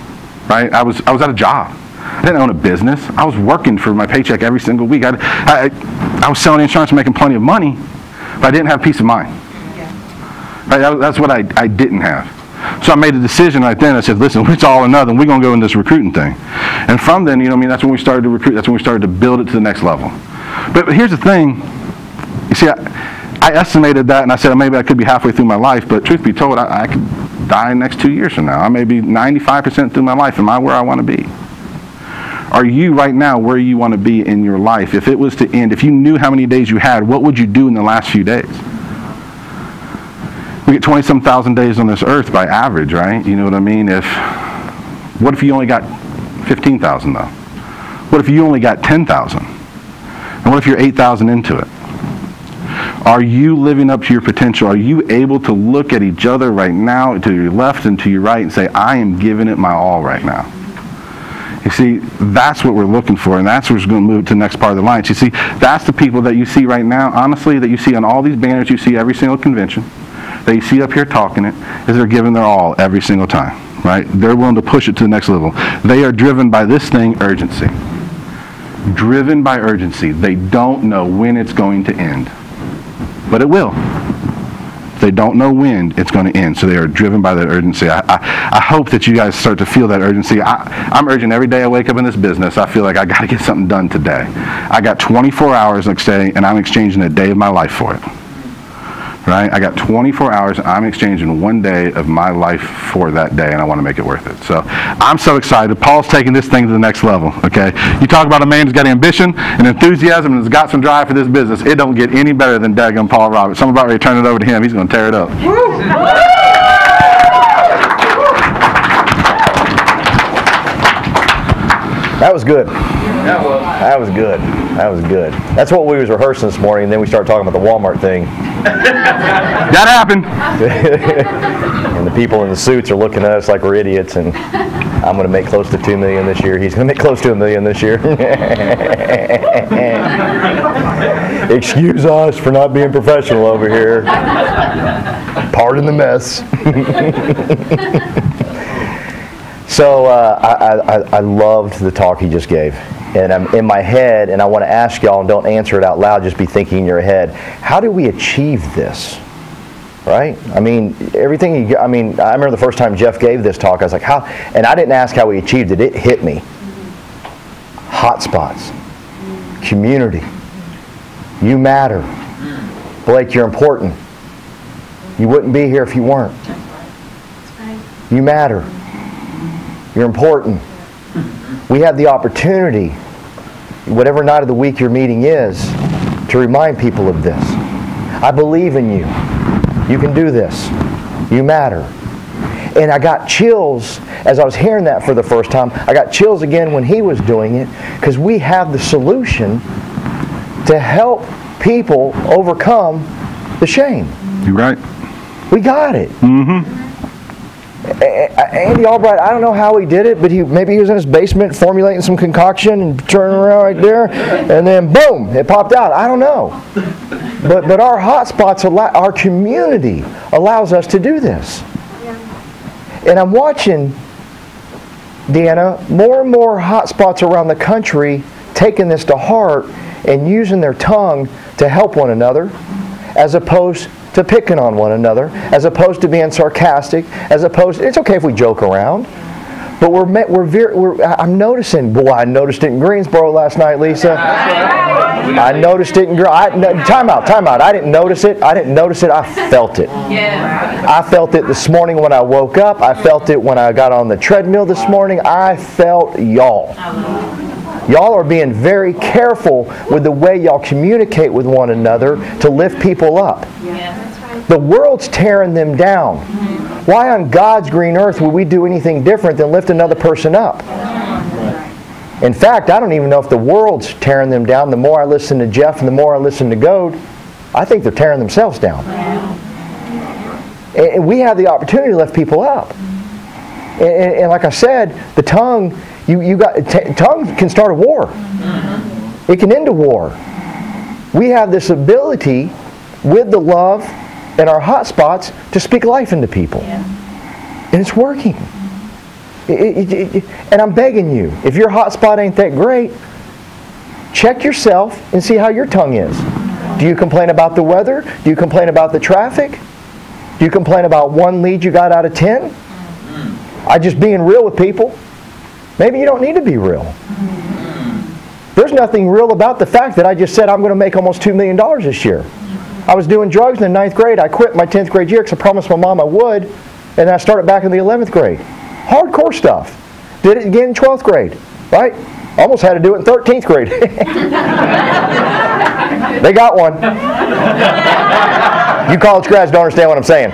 Right? I was at a job. I didn't own a business. I was working for my paycheck every single week. I was selling insurance and making plenty of money, but I didn't have peace of mind. Right? That's what I didn't have. So I made a decision right then. I said, listen, it's all or nothing. We're going to go in this recruiting thing. And from then, you know what I mean, that's when we started to recruit. That's when we started to build it to the next level. But here's the thing. You see, I estimated that, and I said maybe I could be halfway through my life, but truth be told, I could die next 2 years from now. I may be 95% through my life. Am I where I want to be? Are you right now where you want to be in your life? If it was to end, if you knew how many days you had, what would you do in the last few days? We get 20-some thousand days on this earth by average, right? You know what I mean? What if you only got 15,000 though? What if you only got 10,000? And what if you're 8,000 into it? Are you living up to your potential? Are you able to look at each other right now, to your left and to your right, and say, I am giving it my all right now? You see, that's what we're looking for, and that's what's going to move to the next part of the line. You see, that's the people that you see right now, honestly, that you see on all these banners, you see every single convention, that you see up here talking it, is they're giving their all every single time, right? They're willing to push it to the next level. They are driven by this thing, urgency. Driven by urgency. They don't know when it's going to end, but it will. They don't know when it's going to end, so they are driven by that urgency. I hope that you guys start to feel that urgency. I'm urgent every day I wake up in this business. I feel like I got to get something done today. I got 24 hours next day, and I'm exchanging a day of my life for it. Right? I got 24 hours, and I'm exchanging 1 day of my life for that day, and I want to make it worth it. So I'm so excited. Paul's taking this thing to the next level. Okay? You talk about a man who's got ambition and enthusiasm and has got some drive for this business. It don't get any better than daggum Paul Roberts. So I'm about ready to turn it over to him. He's going to tear it up.
That was good. That was good. That was good. That's what we was rehearsing this morning, and then we started talking about the Walmart thing.
That happened.
And the people in the suits are looking at us like we're idiots, and I'm going to make close to $2 million this year. He's going to make close to $1 million this year. Excuse us for not being professional over here. Pardon the mess. So I loved the talk he just gave. And I'm in my head, and I want to ask y'all, and don't answer it out loud, just be thinking in your head, how do we achieve this? Right? I mean, I remember the first time Jeff gave this talk, I was like, how? And I didn't ask how he achieved it. It hit me. Hot spots. Community. You matter. Blake, you're important. You wouldn't be here if you weren't. You matter. You're important. We have the opportunity whatever night of the week your meeting is, to remind people of this. I believe in you. You can do this. You matter. And I got chills as I was hearing that for the first time. I got chills again when he was doing it, because we have the solution to help people overcome the shame.
You're right.
We got it.
Mm-hmm.
Andy Albright, I don't know how he did it, but maybe he was in his basement formulating some concoction and turning around right there, and then boom, it popped out. I don't know. But our hotspots, our community allows us to do this. And I'm watching, Deanna, more and more hotspots around the country taking this to heart and using their tongue to help one another, as opposed to picking on one another, as opposed to being sarcastic, as opposed to, it's okay if we joke around, but I'm noticing, boy, I noticed it in Greensboro last night, Lisa. I noticed it in time out. I didn't notice it. I felt it. I felt it this morning when I woke up. I felt it when I got on the treadmill this morning. I felt y'all. Y'all are being very careful with the way y'all communicate with one another to lift people up. The world's tearing them down. Why on God's green earth would we do anything different than lift another person up? In fact, I don't even know if the world's tearing them down. The more I listen to Jeff and the more I listen to Goad, I think they're tearing themselves down. And we have the opportunity to lift people up. And like I said, the tongue, tongue can start a war. It can end a war. We have this ability with the love and our hot spots to speak life into people. And it's working. And I'm begging you, if your hot spot ain't that great, check yourself and see how your tongue is. Do you complain about the weather? Do you complain about the traffic? Do you complain about one lead you got out of 10? I just being real with people. Maybe you don't need to be real. There's nothing real about the fact that I just said I'm going to make almost $2 million this year. I was doing drugs in the 9th grade. I quit my 10th grade year because I promised my mom I would, and then I started back in the 11th grade. Hardcore stuff. Did it again in 12th grade, right? Almost had to do it in 13th grade. They got one. You college grads don't understand what I'm saying.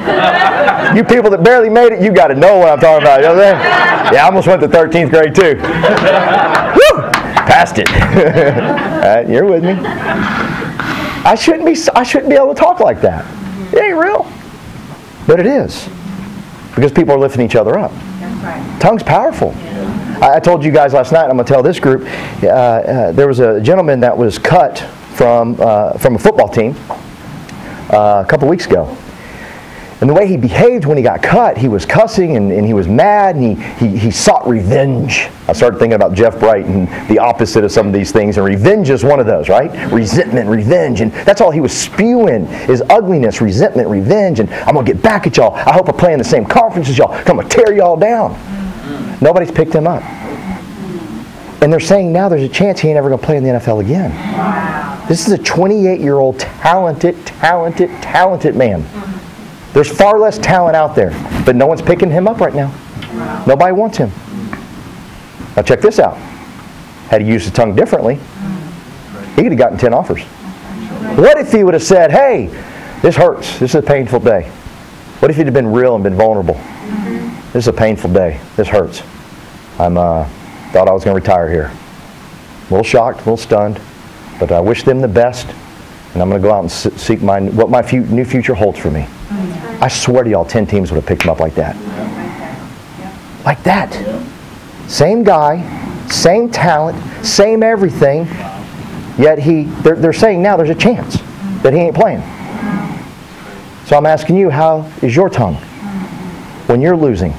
You people that barely made it, you got to know what I'm talking about. You know what I'm saying? Yeah, I almost went to 13th grade too. Woo! Passed it. You're with me. I shouldn't be able to talk like that. It ain't real. But it is. Because people are lifting each other up. Tongue's powerful. I told you guys last night, I'm going to tell this group, there was a gentleman that was cut from a football team a couple weeks ago. And the way he behaved when he got cut, he was cussing and he was mad and he sought revenge. I started thinking about Jeff Bright and the opposite of some of these things, and revenge is one of those, right? Resentment, revenge, and that's all he was spewing is ugliness, resentment, revenge, and I'm going to get back at y'all. I hope I play in the same conference as y'all. I'm going to tear y'all down. Nobody's picked him up. And they're saying now there's a chance he ain't ever going to play in the NFL again. Wow. This is a 28-year-old talented man. There's far less talent out there, but no one's picking him up right now. Wow. Nobody wants him. Now check this out. Had he used his tongue differently, he could have gotten 10 offers. What if he would have said, hey, this hurts. This is a painful day. What if he'd have been real and been vulnerable? This is a painful day. This hurts. Thought I was going to retire here. A little shocked, a little stunned, but I wish them the best, and I'm going to go out and seek what my new future holds for me. I swear to y'all, 10 teams would have picked him up like that. Like that. Same guy, same talent, same everything, yet they're saying now there's a chance that he ain't playing. So I'm asking you, how is your tongue when you're losing,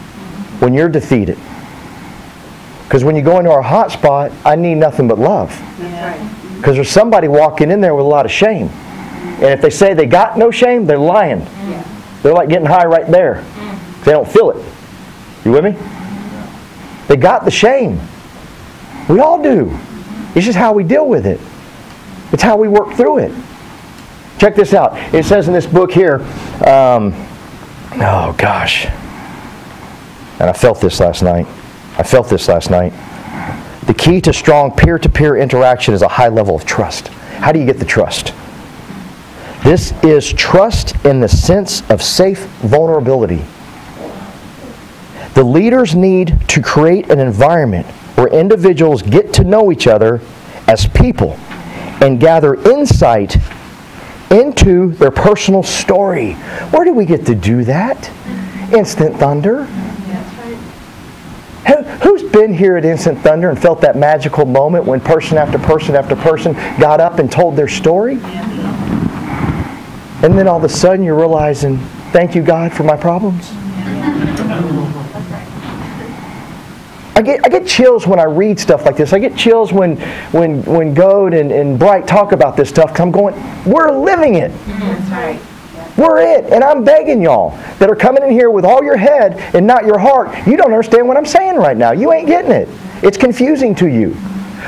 when you're defeated? Because when you go into our hot spot, I need nothing but love. Because there's somebody walking in there with a lot of shame. And if they say they got no shame, they're lying. They're like getting high right there. They don't feel it. You with me? They got the shame. We all do. It's just how we deal with it. It's how we work through it. Check this out. It says in this book here, oh gosh. And I felt this last night. The key to strong peer-to-peer interaction is a high level of trust. How do you get the trust? This is trust in the sense of safe vulnerability. The leaders need to create an environment where individuals get to know each other as people and gather insight into their personal story. Where do we get to do that? Instant Thunder. Who's been here at Instant Thunder and felt that magical moment when person after person after person got up and told their story? And then all of a sudden you're realizing, thank you, God, for my problems. I get chills when I read stuff like this. I get chills when Goad and Bright talk about this stuff, because I'm going, we're living it.
That's right.
We're it. And I'm begging y'all that are coming in here with all your head and not your heart, you don't understand what I'm saying right now. You ain't getting it. It's confusing to you.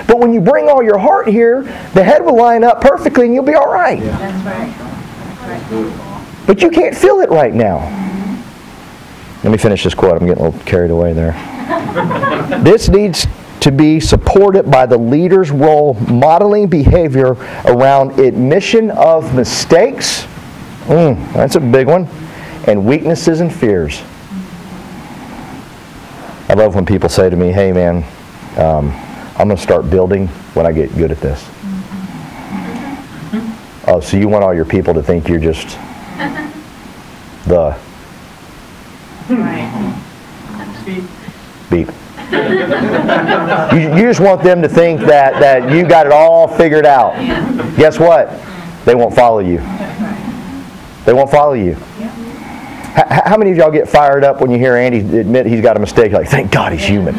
But when you bring all your heart here, the head will line up perfectly and you'll be all right.
That's right.
But you can't feel it right now. Let me finish this quote. I'm getting a little carried away there. This needs to be supported by the leader's role modeling behavior around admission of mistakes. That's a big one. And weaknesses and fears. I love when people say to me, hey man, I'm going to start building when I get good at this. Oh, so you want all your people to think you're just the beep. You just want them to think that you got it all figured out. Guess what? They won't follow you. They won't follow you. How many of y'all get fired up when you hear Andy admit he's got a mistake? Like, thank God he's human.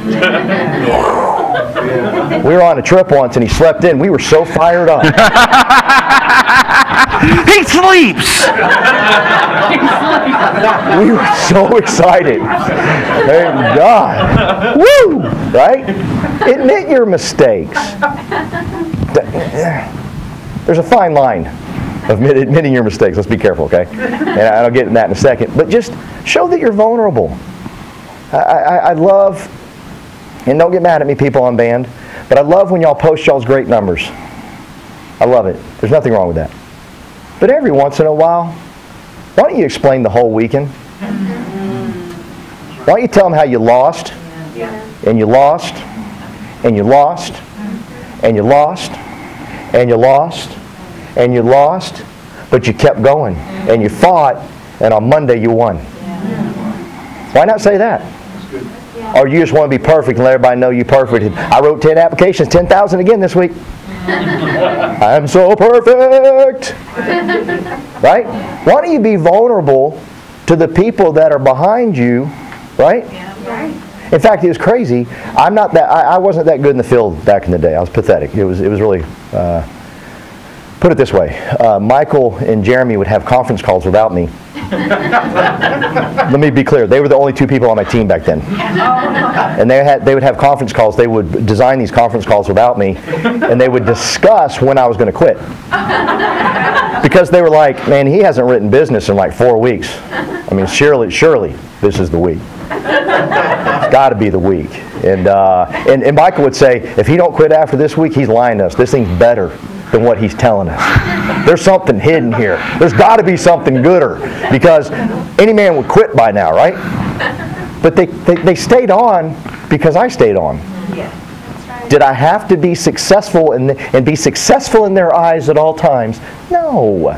We were on a trip once and he slept in. We were so fired up.
He sleeps!
We were so excited. Thank God. Woo! Right? Admit your mistakes. There's a fine line of admitting your mistakes. Let's be careful, okay? And I'll get into that in a second. But just show that you're vulnerable. I love, and don't get mad at me, people on band, but I love when y'all post y'all's great numbers. I love it. There's nothing wrong with that. But every once in a while, why don't you explain the whole weekend? Why don't you tell them how you lost, and you lost, and you lost, and you lost, and you lost, and you lost, but you kept going, and you fought, and on Monday you won. Why not say that? Or you just want to be perfect and let everybody know you're perfect. I wrote 10 applications, 10,000 again this week. I'm so perfect. Right? Why don't you be vulnerable to the people that are behind you, right? In fact, it was crazy. I wasn't that good in the field back in the day. I was pathetic. It was really, put it this way. Michael and Jeremy would have conference calls without me. Let me be clear. They were the only two people on my team back then. And they would have conference calls. They would design these conference calls without me. And they would discuss when I was going to quit. Because they were like, man, he hasn't written business in like 4 weeks. I mean, surely this is the week. It's got to be the week. And Michael would say, if he don't quit after this week, he's lying to us. This thing's better than what he's telling us. There's something hidden here. There's got to be something gooder, because any man would quit by now, right? But they stayed on because I stayed on.
Yeah, that's right.
Did I have to be successful and be successful in their eyes at all times? No.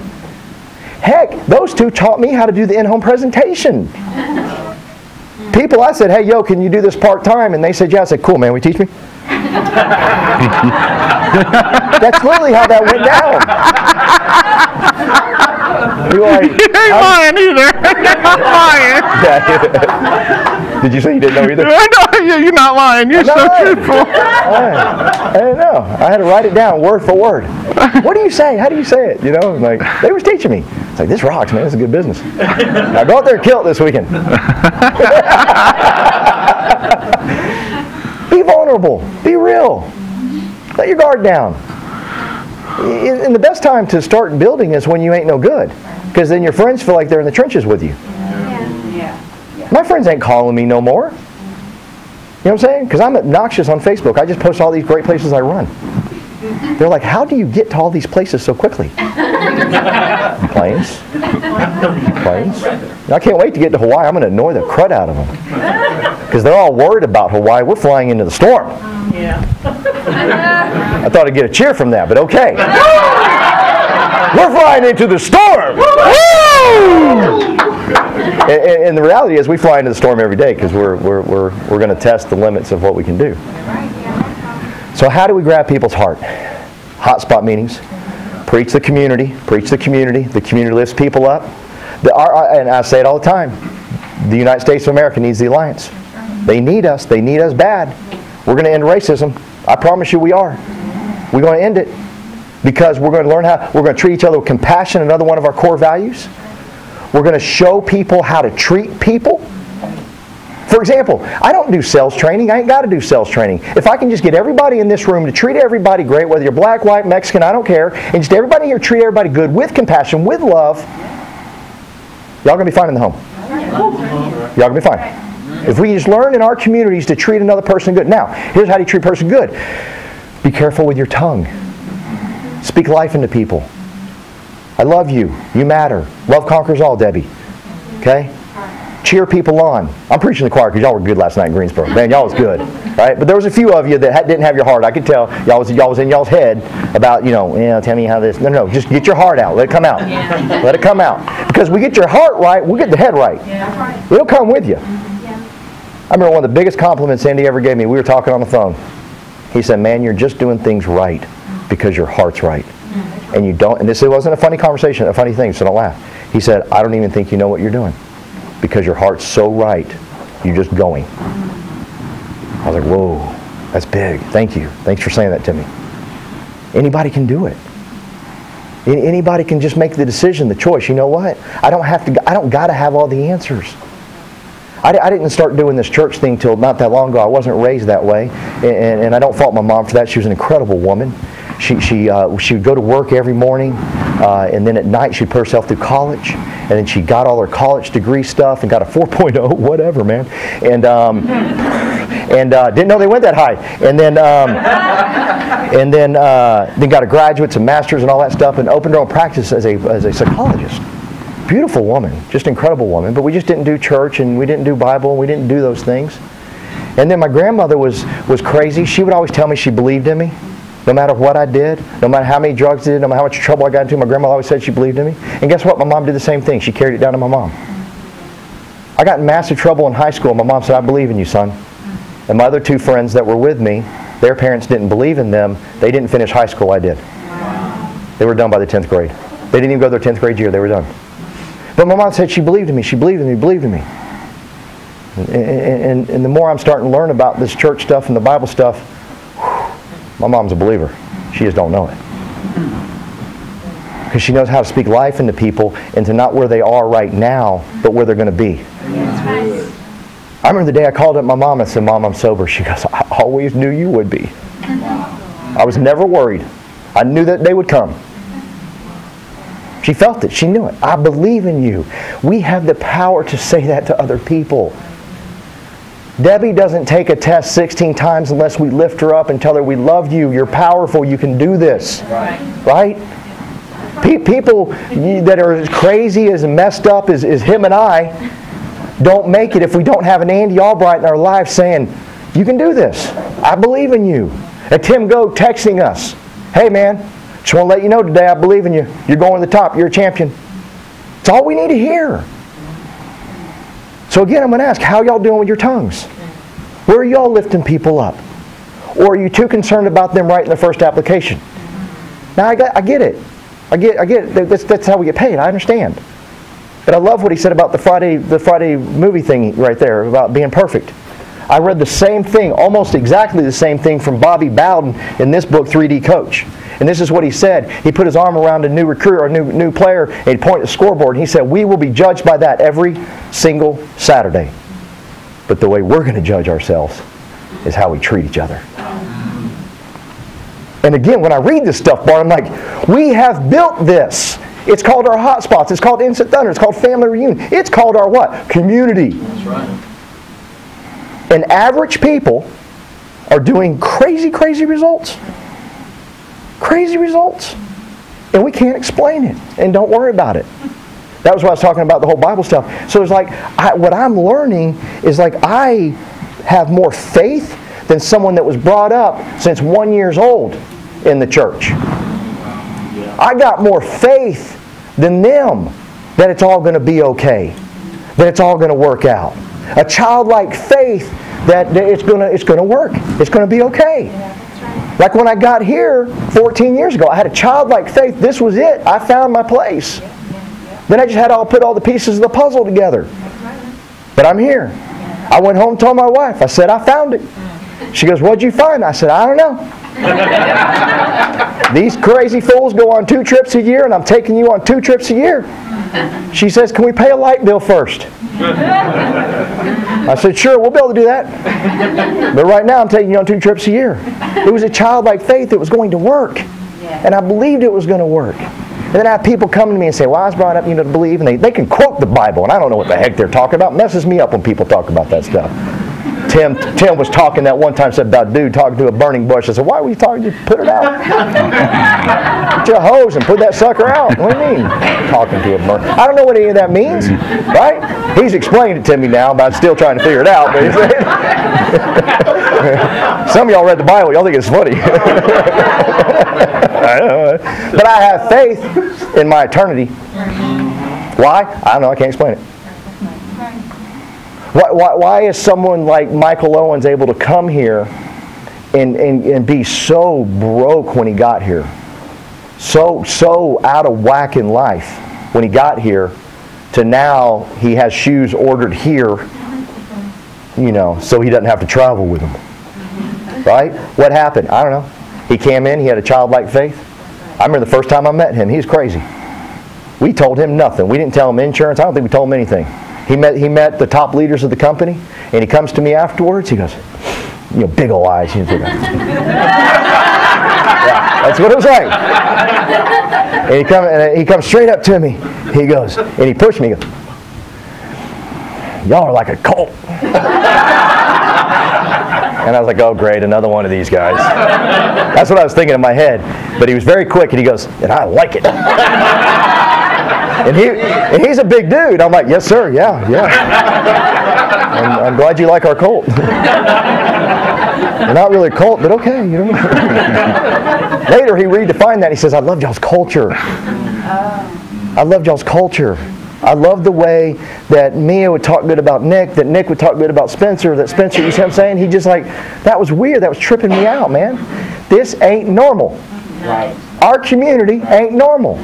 Heck, those two taught me how to do the in-home presentation. People, I said, hey, yo, can you do this part-time? And they said, yeah. I said, cool, man, will you teach me? That's literally how that went down. You ain't
lying either. You're not lying.
Did you say you didn't know either?
No, you're not lying. You're so truthful.
I didn't know. I had to write it down word for word. What do you say? How do you say it? You know, like they was teaching me. It's like, this rocks, man. This is good business. Now go out there and kill it this weekend. Be vulnerable. Be real. Let your guard down. And the best time to start building is when you ain't no good, because then your friends feel like they're in the trenches with you.
Yeah.
My friends ain't calling me no more. You know what I'm saying? Because I'm obnoxious on Facebook. I just post all these great places I run. They're like, how do you get to all these places so quickly? Planes. I can't wait to get to Hawaii. I'm going to annoy the crud out of them. Because they're all worried about Hawaii. We're flying into the storm.
Yeah.
I thought I'd get a cheer from that, but okay. We're flying into the storm. Woo! And the reality is we fly into the storm every day because we're going to test the limits of what we can do. So how do we grab people's heart? Hotspot meetings. Preach the community. Preach the community. The community lifts people up. And I say it all the time. The United States of America needs the Alliance. They need us. They need us bad. We're going to end racism. I promise you we are. We're going to end it. Because we're going to learn how, we're going to treat each other with compassion, another one of our core values. We're going to show people how to treat people. For example, I don't do sales training. I ain't got to do sales training. If I can just get everybody in this room to treat everybody great, whether you're black, white, Mexican, I don't care, and just everybody here treat everybody good with compassion, with love, y'all going to be fine in the home. Y'all going to be fine. If we just learn in our communities to treat another person good. Now, here's how to treat a person good. Be careful with your tongue. Speak life into people. I love you. You matter. Love conquers all, Debbie. Okay? Cheer people on. I'm preaching the choir because y'all were good last night in Greensboro. Man, y'all was good. Right? But there was a few of you that didn't have your heart. I could tell y'all was in y'all's head about, tell me how this. No, just get your heart out. Let it come out. Yeah. Let it come out. Because we get your heart right, we'll get the head right. Yeah. It'll come with you. Yeah. I remember one of the biggest compliments Andy ever gave me. We were talking on the phone. He said, man, you're just doing things right because your heart's right. And you don't, and this wasn't a funny conversation, a funny thing, so don't laugh. He said, I don't even think you know what you're doing because your heart's so right, you're just going. I was like, whoa, that's big. Thank you. Thanks for saying that to me. Anybody can do it. Anybody can just make the decision, the choice. You know what? I don't got to have all the answers. I didn't start doing this church thing till not that long ago. I wasn't raised that way, and I don't fault my mom for that. She was an incredible woman. She would go to work every morning, and then at night she'd put herself through college, and then she got all her college degree stuff and got a 4.0, whatever, man, and didn't know they went that high, and then got a graduate's and master's and all that stuff, and opened her own practice as a psychologist. Beautiful woman, just incredible woman, but we just didn't do church and we didn't do Bible and we didn't do those things. And then my grandmother was crazy. She would always tell me she believed in me. No matter what I did, no matter how many drugs I did, no matter how much trouble I got into, my grandma always said she believed in me. And guess what? My mom did the same thing. She carried it down to my mom. I got in massive trouble in high school. My mom said, I believe in you, son. And my other two friends that were with me, their parents didn't believe in them. They didn't finish high school. I did. They were done by the 10th grade. They didn't even go their 10th grade year. They were done. But my mom said she believed in me. She believed in me, believed in me. And the more I'm starting to learn about this church stuff and the Bible stuff, my mom's a believer. She just don't know it. Because she knows how to speak life into people into not where they are right now, but where they're going to be. I remember the day I called up my mom and said, Mom, I'm sober. She goes, I always knew you would be. I was never worried. I knew that they would come. She felt it. She knew it. I believe in you. We have the power to say that to other people. Debbie doesn't take a test 16 times unless we lift her up and tell her we love you. You're powerful. You can do this. Right? People that are as crazy, as messed up as him and I don't make it if we don't have an Andy Albright in our life saying, you can do this. I believe in you. And Tim Goat texting us, hey man, just want to let you know today I believe in you. You're going to the top. You're a champion. It's all we need to hear. So again, I'm going to ask, how y'all doing with your tongues? Where are y'all lifting people up? Or are you too concerned about them writing the first application? Now, I get it. I get it. That's how we get paid. I understand. But I love what he said about the Friday movie thing right there, about being perfect. I read the same thing, almost exactly the same thing from Bobby Bowden in this book, 3D Coach. And this is what he said. He put his arm around a new recruiter or new player and he'd point at the scoreboard. And he said, we will be judged by that every single Saturday. But the way we're going to judge ourselves is how we treat each other. And again, when I read this stuff, Bart, I'm like, we have built this. It's called our hotspots. It's called Instant Thunder. It's called Family Reunion. It's called our what? Community.
That's right.
And average people are doing crazy, crazy results. Crazy results. And we can't explain it. And don't worry about it. That was what I was talking about, the whole Bible stuff. So it's like, what I'm learning is like I have more faith than someone that was brought up since 1 year old in the church. I got more faith than them that it's all going to be okay, that it's all going to work out. A childlike faith that it's going to work. It's going to be okay. Like when I got here 14 years ago, I had a childlike faith. This was it. I found my place. Then I just had to put all the pieces of the puzzle together. But I'm here. I went home and told my wife. I said, I found it. She goes, what'd you find? I said, I don't know. These crazy fools go on 2 trips a year, and I'm taking you on 2 trips a year. She says, can we pay a light bill first? I said, sure, we'll be able to do that. But right now I'm taking you on 2 trips a year. It was a childlike faith that was going to work. And I believed it was going to work. And then I have people come to me and say, well, I was brought up, to believe. And they can quote the Bible, and I don't know what the heck they're talking about. It messes me up when people talk about that stuff. Tim was talking that one time, said about a dude talking to a burning bush. I said, why were you talking? Just put it out. Get your hose and put that sucker out. What do you mean? Talking to a burning. I don't know what any of that means, right? He's explained it to me now, but I'm still trying to figure it out. But some of y'all read the Bible. Y'all think it's funny. But I have faith in my eternity. Why? I don't know. I can't explain it. Why is someone like Michael Owens able to come here and be so broke when he got here? So out of whack in life when he got here, to now he has shoes ordered here, so he doesn't have to travel with them. Right? What happened? I don't know. He came in, he had a childlike faith. I remember the first time I met him, he was crazy. We told him nothing. We didn't tell him insurance. I don't think we told him anything. He met the top leaders of the company, and he comes to me afterwards. He goes, big old eyes. Yeah, that's what it was like. And he comes straight up to me. He goes, and he pushed me. He goes, y'all are like a cult. And I was like, oh, great, another one of these guys. That's what I was thinking in my head. But he was very quick, and he goes, and I like it. And he's a big dude. I'm like, yes, sir, yeah. And I'm glad you like our cult. We're not really a cult, but okay. Later, he redefined that. He says, I love y'all's culture. I love y'all's culture. I love the way that Mia would talk good about Nick, that Nick would talk good about Spencer, that Spencer, you see what I'm saying? He just like, that was weird. That was tripping me out, man. This ain't normal.
Right.
Our community ain't normal.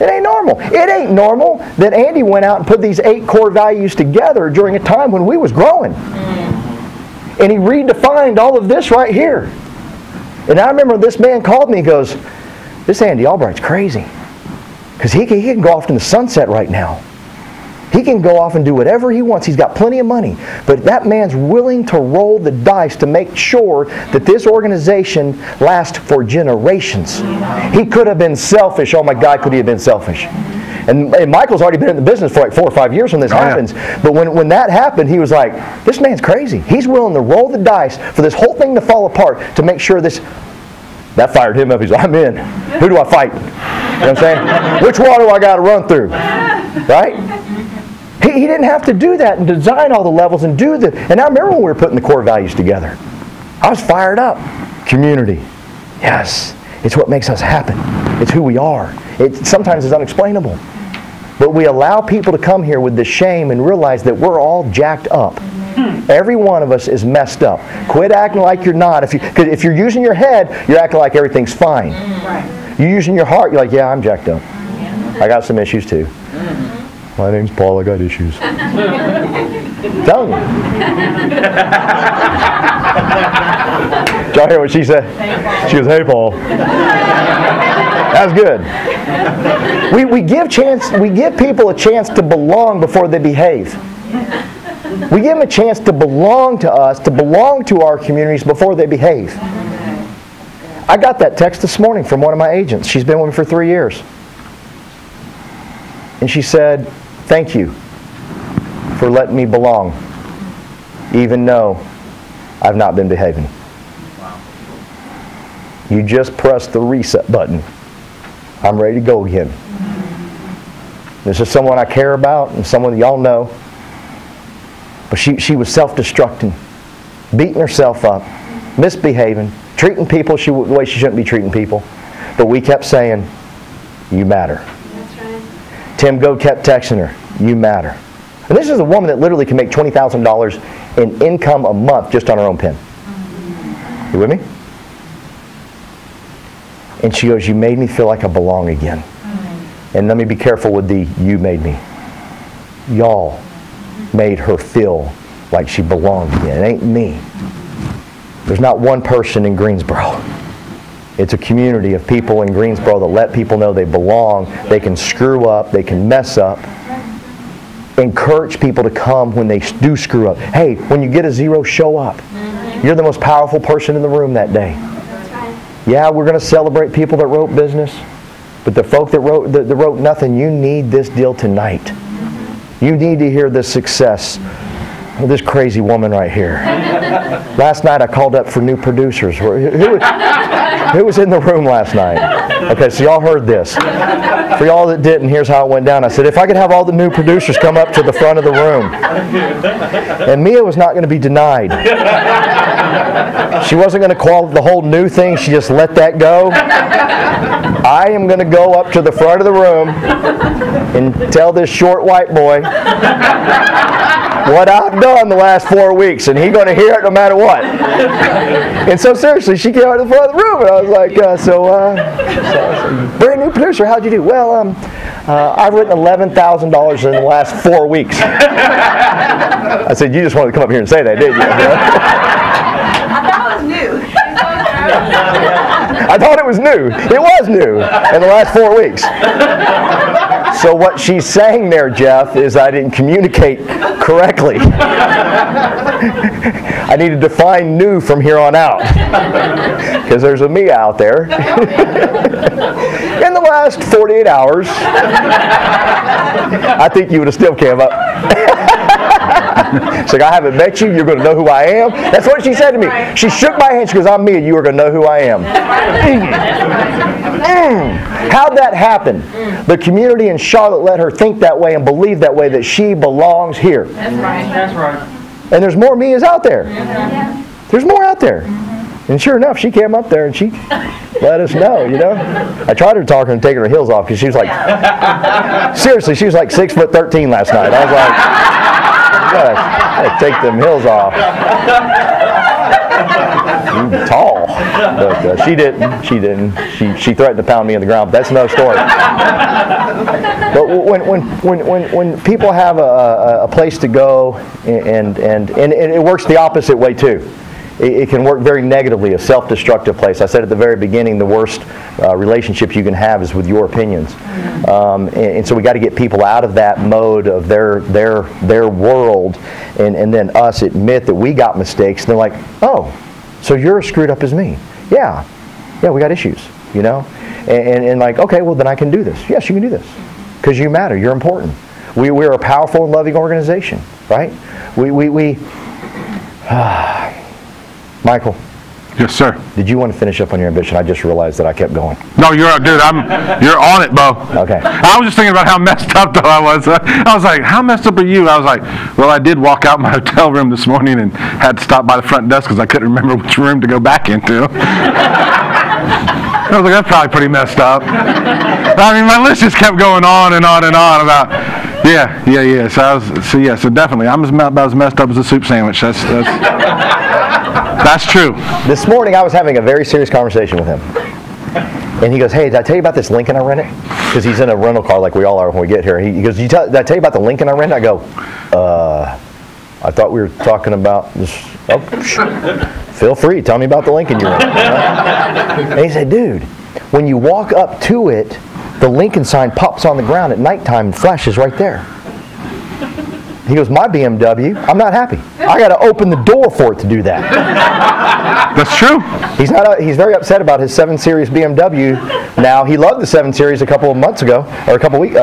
It ain't normal. It ain't normal that Andy went out and put these 8 core values together during a time when we was growing. And he redefined all of this right here. And I remember this man called me and goes, this Andy Albright's crazy. Because he can go off in the sunset right now. He can go off and do whatever he wants. He's got plenty of money. But that man's willing to roll the dice to make sure that this organization lasts for generations. He could have been selfish. Oh my God, could he have been selfish? And Michael's already been in the business for like 4 or 5 years when this happens. Yeah. But when that happened, he was like, this man's crazy. He's willing to roll the dice for this whole thing to fall apart to make sure this... That fired him up. He's like, I'm in. Who do I fight? You know what I'm saying? Which water do I got to run through? Right? He didn't have to do that and design all the levels and do the... And I remember when we were putting the core values together. I was fired up. Community. Yes. It's what makes us happen. It's who we are. Sometimes it's unexplainable. But we allow people to come here with the shame and realize that we're all jacked up. Every one of us is messed up. Quit acting like you're not. Because if you're using your head, you're acting like everything's fine.
Right.
You're using your heart, you're like, yeah, I'm jacked up. I got some issues too. My name's Paul, I got issues. I'm telling you. Did y'all hear what she said? She goes, hey, Paul. That's good. We give people a chance to belong before they behave. We give them a chance to belong to us, to belong to our communities before they behave. I got that text this morning from one of my agents. She's been with me for 3 years. And she said, thank you for letting me belong. even though I've not been behaving. You just press the reset button. I'm ready to go again. This is someone I care about and someone y'all know. But she was self-destructing, beating herself up, misbehaving, treating people the way she shouldn't be treating people. But we kept saying, you matter.
That's right.
Tim Goad kept texting her, you matter. And this is a woman that literally can make $20,000 in income a month just on her own pen. You with me? And she goes, you made me feel like I belong again. And let me be careful with the you made me. Y'all made her feel like she belonged again. It ain't me. There's not one person in Greensboro. It's a community of people in Greensboro that let people know they belong. They can screw up. They can mess up. Encourage people to come when they do screw up. Hey, when you get a 0, show up. You're the most powerful person in the room that day. Yeah, we're going to celebrate people that wrote business, but the folk that wrote nothing, you need this deal tonight. You need to hear the success of this crazy woman right here. Last night I called up for new producers. Who was in the room last night? Okay, so y'all heard this. For y'all that didn't, here's how it went down. I said, if I could have all the new producers come up to the front of the room. And Mia was not going to be denied. She wasn't going to call the whole new thing. She just let that go. I am going to go up to the front of the room and tell this short white boy what I've done the last 4 weeks, and he's going to hear it no matter what. And so seriously, she came out to the front of the room, and I was like, brand new producer, how'd you do? Well, I've written $11,000 in the last 4 weeks. I said, you just wanted to come up here and say that, didn't you?
I thought it was new.
I thought it was new. It was new in the last 4 weeks. So what she's saying there, Jeff, is I didn't communicate correctly. I need to define new from here on out. Because there's a me out there. In the last 48 hours, I think you would have still came up. She's like, I haven't met you. You're going to know who I am. That's what she said to me. She shook my hand. She goes, I'm Mia. You are going to know who I am. How'd that happen? The community in Charlotte let her think that way and believe that way, that she belongs here.
That's right.
That's right.
And there's more Mias out there. There's more out there. And sure enough, she came up there and she let us know, you know. I tried to talk her and taking her heels off because she was like, seriously, she was like 6'13" last night. I was like, you gotta take them heels off. You're tall. But she didn't. She threatened to pound me in the ground. But that's another story. But when people have a place to go, and it works the opposite way too. It can work very negatively, a self-destructive place. I said at the very beginning, the worst relationship you can have is with your opinions. And so we got to get people out of that mode of their world, and then us admit that we got mistakes. And they're like, oh, so you're as screwed up as me. Yeah, we got issues, you know. And like, okay, well then I can do this. Yes, you can do this. Because you matter, you're important. We're a powerful and loving organization, right? Michael.
Yes, sir.
Did you want to finish up on your ambition? I just realized that I kept going.
No, you're you're on it, Bo.
Okay.
I was just thinking about how messed up though I was. I was like, how messed up are you? I was like, well, I did walk out my hotel room this morning and had to stop by the front desk because I couldn't remember which room to go back into. I was like, that's probably pretty messed up. I mean, my list just kept going on and on and on about, yeah. So definitely, I'm about as messed up as a soup sandwich. That's true.
This morning I was having a very serious conversation with him. And he goes, hey, did I tell you about this Lincoln I rented? Because he's in a rental car like we all are when we get here. He goes, did I tell you about the Lincoln I rented? I go, I thought we were talking about this. Oh, feel free, tell me about the Lincoln you rented. And he said, dude, when you walk up to it, the Lincoln sign pops on the ground at nighttime and flashes right there. He goes, my BMW, I'm not happy. I got to open the door for it to do that.
That's true.
He's very upset about his 7 Series BMW Now, he loved the 7 Series a couple of months ago, or a couple of weeks,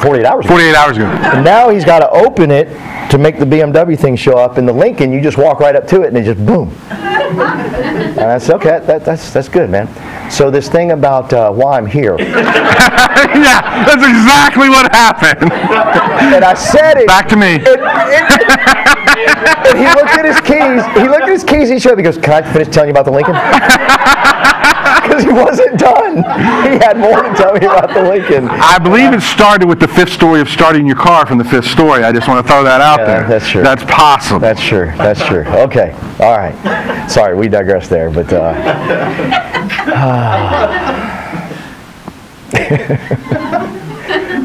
48 hours ago.
48 hours ago.
And now he's got to open it to make the BMW thing show up. In the Lincoln, you just walk right up to it and it just boom. And I said, okay, that's good, man. So this thing about why I'm here.
Yeah, that's exactly what happened.
And I said it.
Back to me.
And he looked at his keys. He looked at his keys. He showed me. He goes, "Can I finish telling you about the Lincoln?" Because he wasn't done. He had more to tell me about the Lincoln.
I believe it started with the 5th story of starting your car from the 5th story. I just want to throw that out there.
That's true.
That's possible.
That's true. That's true. Okay. All right. Sorry, we digressed there, but.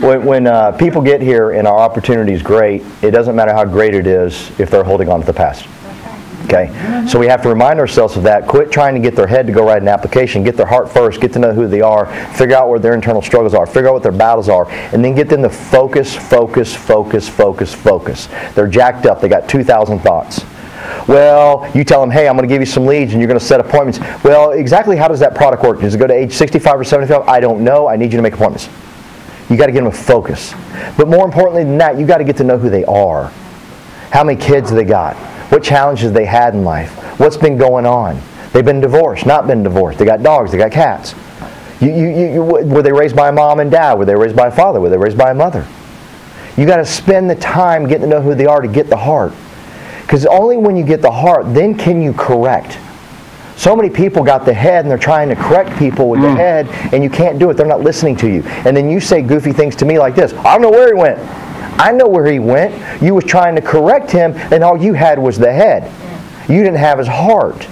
When people get here and our opportunity is great, it doesn't matter how great it is if they're holding on to the past. Okay? So we have to remind ourselves of that. Quit trying to get their head to go write an application. Get their heart first. Get to know who they are. Figure out where their internal struggles are. Figure out what their battles are. And then get them to focus, focus, focus, focus, focus. They're jacked up. They got 2,000 thoughts. Well, you tell them, hey, I'm going to give you some leads and you're going to set appointments. Well, exactly how does that product work? Does it go to age 65 or 75? I don't know. I need you to make appointments. You got to get them a focus. But more importantly than that, you got to get to know who they are. How many kids they got? What challenges they had in life? What's been going on? They've been divorced, not been divorced. They got dogs, they got cats. Were they raised by a mom and dad? Were they raised by a father? Were they raised by a mother? You got to spend the time getting to know who they are to get the heart. Because only when you get the heart, then can you correct. So many people got the head and they're trying to correct people with the head and you can't do it. They're not listening to you. And then you say goofy things to me like this. I don't know where he went. I know where he went. You was trying to correct him and all you had was the head. You didn't have his heart.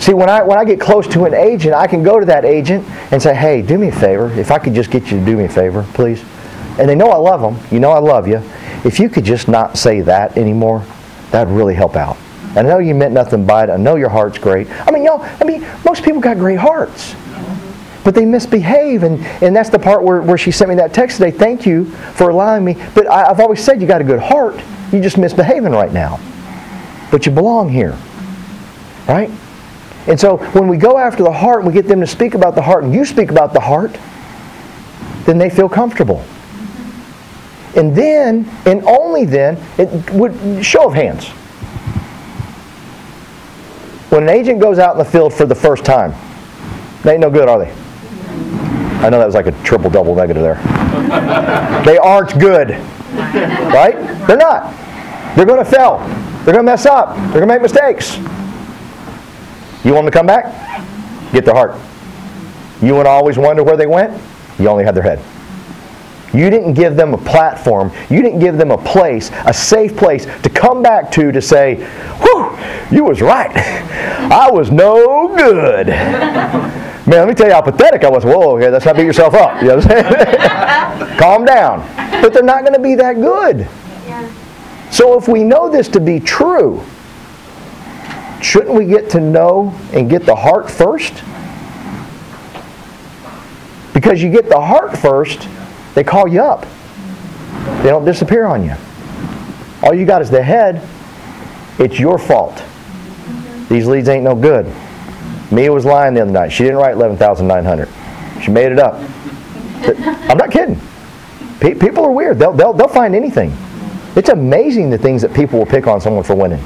See, when I get close to an agent, I can go to that agent and say, hey, do me a favor. If I could just get you to do me a favor, please. And they know I love them. You know I love you. If you could just not say that anymore, that would really help out. I know you meant nothing by it. I know your heart's great. I mean, most people got great hearts. But they misbehave, and that's the part where she sent me that text today. Thank you for allowing me. But I've always said you got a good heart. You're just misbehaving right now. But you belong here. Right? And so when we go after the heart and we get them to speak about the heart, and you speak about the heart, then they feel comfortable. And then, and only then, show of hands. When an agent goes out in the field for the first time, they ain't no good, are they? I know that was like a triple-double negative there. They aren't good. Right? They're not. They're going to fail. They're going to mess up. They're going to make mistakes. You want them to come back? Get their heart. You want to always wonder where they went? You only had their head. You didn't give them a platform. You didn't give them a place, a safe place to come back to say, whew, you was right. I was no good. Man, let me tell you how pathetic I was. Whoa, okay, let's not beat yourself up. You know what I'm saying? Calm down. But they're not going to be that good.
Yeah.
So if we know this to be true, shouldn't we get to know and get the heart first? Because you get the heart first, they call you up. They don't disappear on you. All you got is the head. It's your fault. These leads ain't no good. Mia was lying the other night. She didn't write 11,900. She made it up. I'm not kidding. People are weird. They'll find anything. It's amazing the things that people will pick on someone for winning.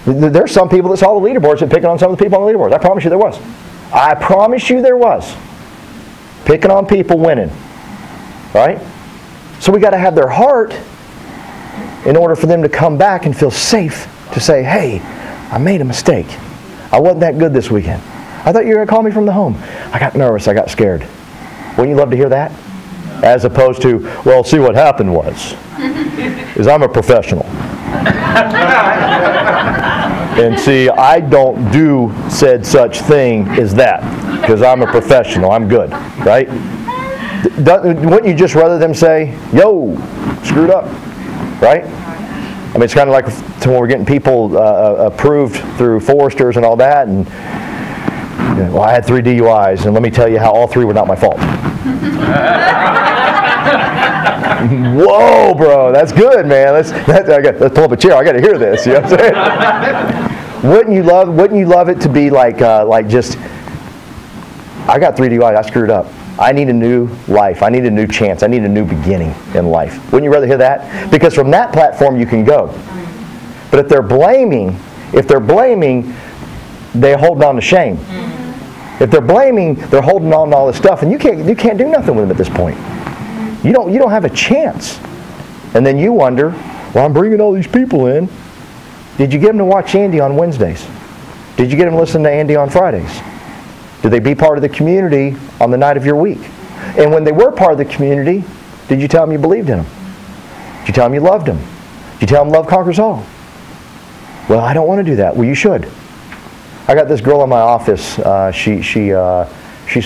There's some people that saw the leaderboards that picking on some of the people on the leaderboards. I promise you there was. I promise you there was. Picking on people winning. Right? So we got to have their heart in order for them to come back and feel safe to say, hey, I made a mistake. I wasn't that good this weekend. I thought you were going to call me from the home. I got nervous. I got scared. Wouldn't you love to hear that? As opposed to, well, see what happened was, is I'm a professional. And see, I don't do said such thing as that because I'm a professional. I'm good. Right? Wouldn't you just rather them say, yo, screwed up, right? I mean, it's kind of like when we're getting people approved through Foresters and all that, and well, I had 3 DUIs, and let me tell you how all 3 were not my fault. Whoa, bro, that's good, man. Let's pull up a chair. I got to hear this. You know what I'm saying? Wouldn't you love it to be like just I got 3 DUIs. I screwed up. I need a new life. I need a new chance. I need a new beginning in life. Wouldn't you rather hear that? Because from that platform you can go. But if they're blaming, they're holding on to shame. If they're blaming, they're holding on to all this stuff, and you can't do nothing with them at this point. You don't have a chance. And then you wonder, well, I'm bringing all these people in. Did you get them to watch Andy on Wednesdays? Did you get them to listen to Andy on Fridays? Did they be part of the community on the night of your week? And when they were part of the community, did you tell them you believed in them? Did you tell them you loved them? Did you tell them love conquers all? Well, I don't want to do that. Well, you should. I got this girl in my office. She's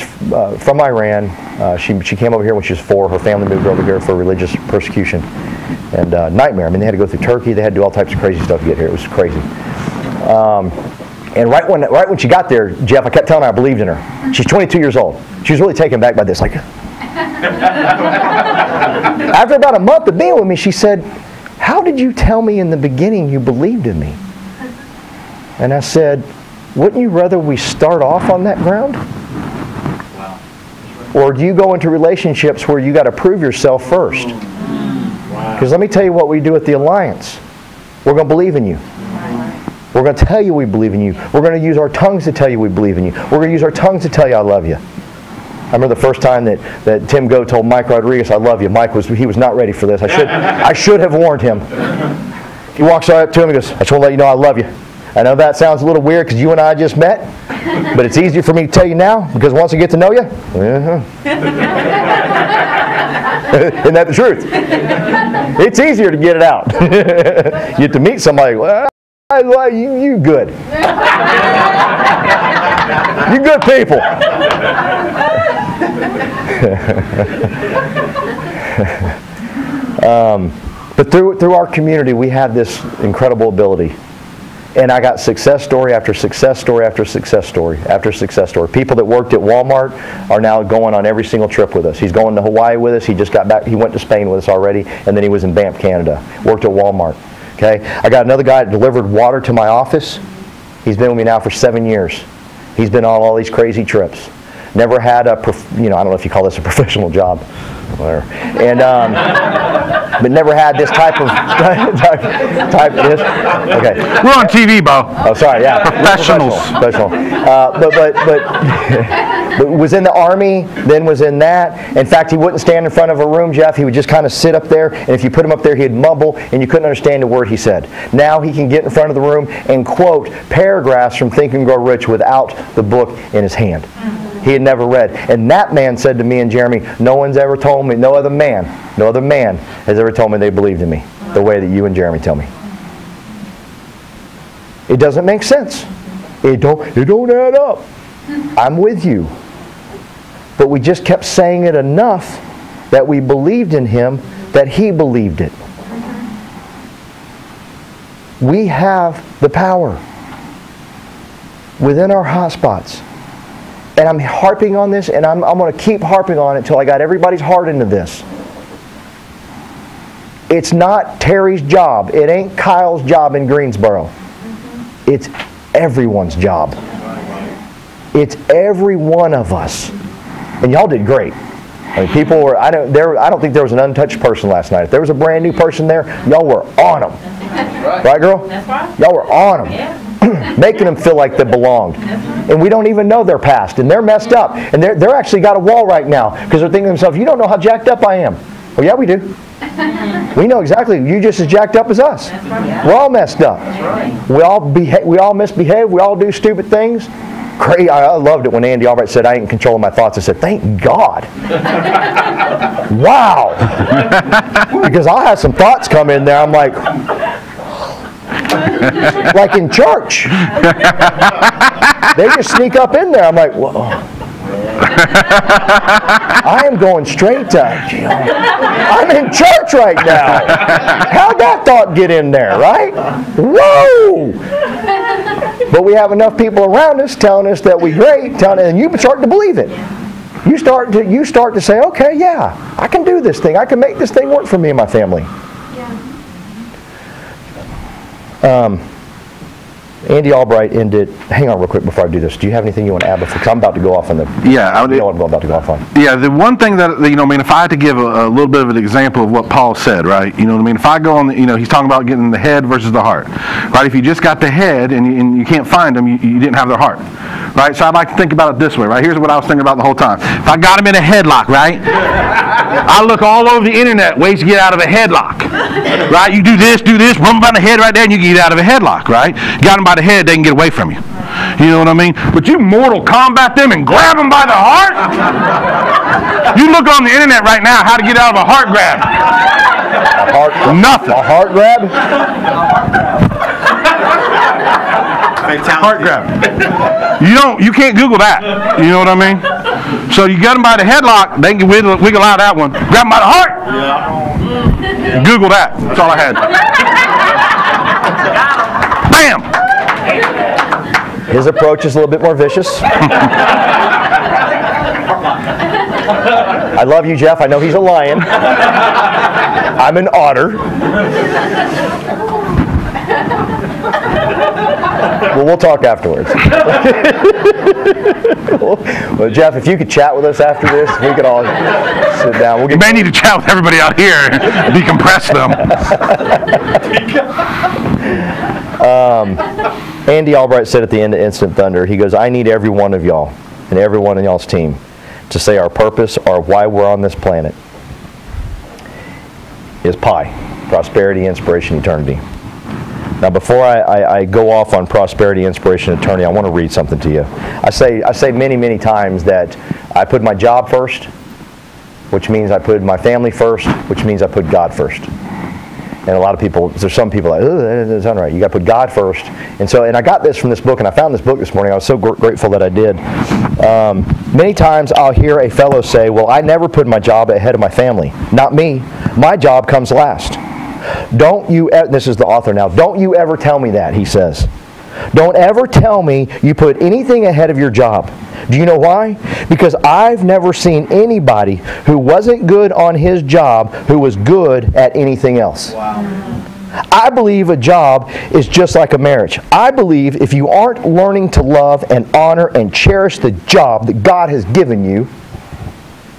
from Iran. She came over here when she was 4. Her family moved over here for religious persecution. And nightmare. I mean, they had to go through Turkey. They had to do all types of crazy stuff to get here. It was crazy. And right when she got there, Jeff, I kept telling her I believed in her. She's 22 years old. She was really taken back by this. Like, after about a month of being with me, she said, "How did you tell me in the beginning you believed in me?" And I said, "Wouldn't you rather we start off on that ground? Wow. Or do you go into relationships where you got to prove yourself first?" Because let me tell you what we do at the Alliance. We're going to believe in you. We're going to tell you we believe in you. We're going to use our tongues to tell you we believe in you. We're going to use our tongues to tell you I love you. I remember the first time that Tim Go told Mike Rodriguez, "I love you." Mike was not ready for this. I should have warned him. He walks right up to him and goes, "I just want to let you know I love you." I know that sounds a little weird because you and I just met, but it's easier for me to tell you now because once I get to know you, isn't that the truth? It's easier to get it out. You get to meet somebody, well, you good. You good people. But through our community, we have this incredible ability. And I got success story after success story after success story after success story. People that worked at Walmart are now going on every single trip with us. He's going to Hawaii with us. He just got back. He went to Spain with us already, and then he was in Banff, Canada. Worked at Walmart. Okay. I got another guy that delivered water to my office. He's been with me now for 7 years. He's been on all these crazy trips. Never had I don't know if you call this a professional job, whatever. And but never had this type of this. Okay.
We're on TV, Bo.
Oh, sorry. Yeah.
Professionals.
Professional. But was in the Army, then was in that. In fact, he wouldn't stand in front of a room, Jeff. He would just kind of sit up there, and if you put him up there, he'd mumble, and you couldn't understand a word he said. Now he can get in front of the room and quote paragraphs from Think and Grow Rich without the book in his hand. He had never read. And that man said to me and Jeremy, no one's ever told me, no other man has ever told me they believed in me the way that you and Jeremy tell me. It doesn't make sense. It don't add up. I'm with you. But we just kept saying it enough that we believed in him, that he believed it. We have the power within our hotspots. And I'm harping on this, and I'm going to keep harping on it until I got everybody's heart into this. It's not Terry's job. It ain't Kyle's job in Greensboro. It's everyone's job. It's every one of us. And y'all did great. I mean, people were. I don't think there was an untouched person last night. If there was a brand new person there, y'all were on them. Right, girl? That's right. Y'all were on them. Yeah. Making them feel like they belonged. And we don't even know their past. And they're messed up. And they're actually got a wall right now because they're thinking to themselves, you don't know how jacked up I am. Well, yeah, we do. We know exactly. You just as jacked up as us. Right. We're all messed up. Right. We all misbehave. We all do stupid things. Crazy. I loved it when Andy Albright said, I ain't in control of my thoughts. I said, thank God. Wow. Because I'll have some thoughts come in there. I'm like in church. They just sneak up in there. I'm like, whoa. I am going straight to, I'm in church right now. How'd that thought get in there, right? Whoa! But we have enough people around us telling us that we're great, and you start to believe it. You start to say, okay, yeah, I can do this thing. I can make this thing work for me and my family. Andy Albright ended. Hang on real quick before I do this. Do you have anything you want to add before? Because I'm about to go off on the.
Yeah, I would.
You know what I'm about to go off on.
Yeah, the one thing that, I mean, if I had to give a little bit of an example of what Paul said, right? You know what I mean? If I go on, he's talking about getting the head versus the heart, right? If you just got the head and you can't find them, you didn't have their heart, right? So I'd like to think about it this way, right? Here's what I was thinking about the whole time. If I got him in a headlock, right? I look all over the internet ways to get out of a headlock, right? You do this, run by the head right there, and you can get out of a headlock, right? Got them by the head, they can get away from you. You know what I mean? But you Mortal Kombat them and grab them by the heart? You look on the internet right now how to get out of a heart grab. Nothing.
A heart grab?
Heart grab. You can't Google that. You know what I mean? So you got them by the headlock, they can wiggle out that one. Grab them by the heart. Yeah. Google that. That's all I had. Bam!
His approach is a little bit more vicious. I love you, Jeff. I know he's a lion. I'm an otter. Well, we'll talk afterwards. Well, Jeff, if you could chat with us after this, we could all sit down.
You may need to chat with everybody out here and decompress them.
Andy Albright said at the end of Instant Thunder, he goes, I need every one of y'all and every one of y'all's team to say our purpose or why we're on this planet is PI, prosperity, inspiration, eternity. Now, before I go off on prosperity, inspiration, eternity, I want to read something to you. I say many, many times that I put my job first, which means I put my family first, which means I put God first. And a lot of people, there's some people like, oh, that doesn't sound right. You got to put God first. And I got this from this book, and I found this book this morning. I was so grateful that I did. Many times I'll hear a fellow say, well, I never put my job ahead of my family. Not me. My job comes last. Don't you, this is the author now, don't you ever tell me that, he says. Don't ever tell me you put anything ahead of your job. Do you know why? Because I've never seen anybody who wasn't good on his job who was good at anything else. Wow. I believe a job is just like a marriage. I believe if you aren't learning to love and honor and cherish the job that God has given you,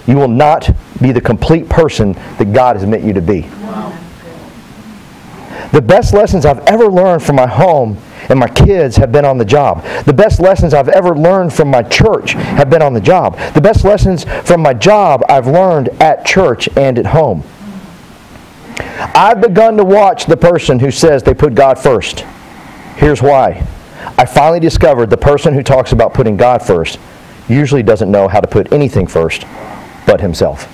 you will not be the complete person that God has meant you to be. Wow. The best lessons I've ever learned from my home and my kids have been on the job. The best lessons I've ever learned from my church have been on the job. The best lessons from my job I've learned at church and at home. I've begun to watch the person who says they put God first. Here's why. I finally discovered the person who talks about putting God first usually doesn't know how to put anything first but himself.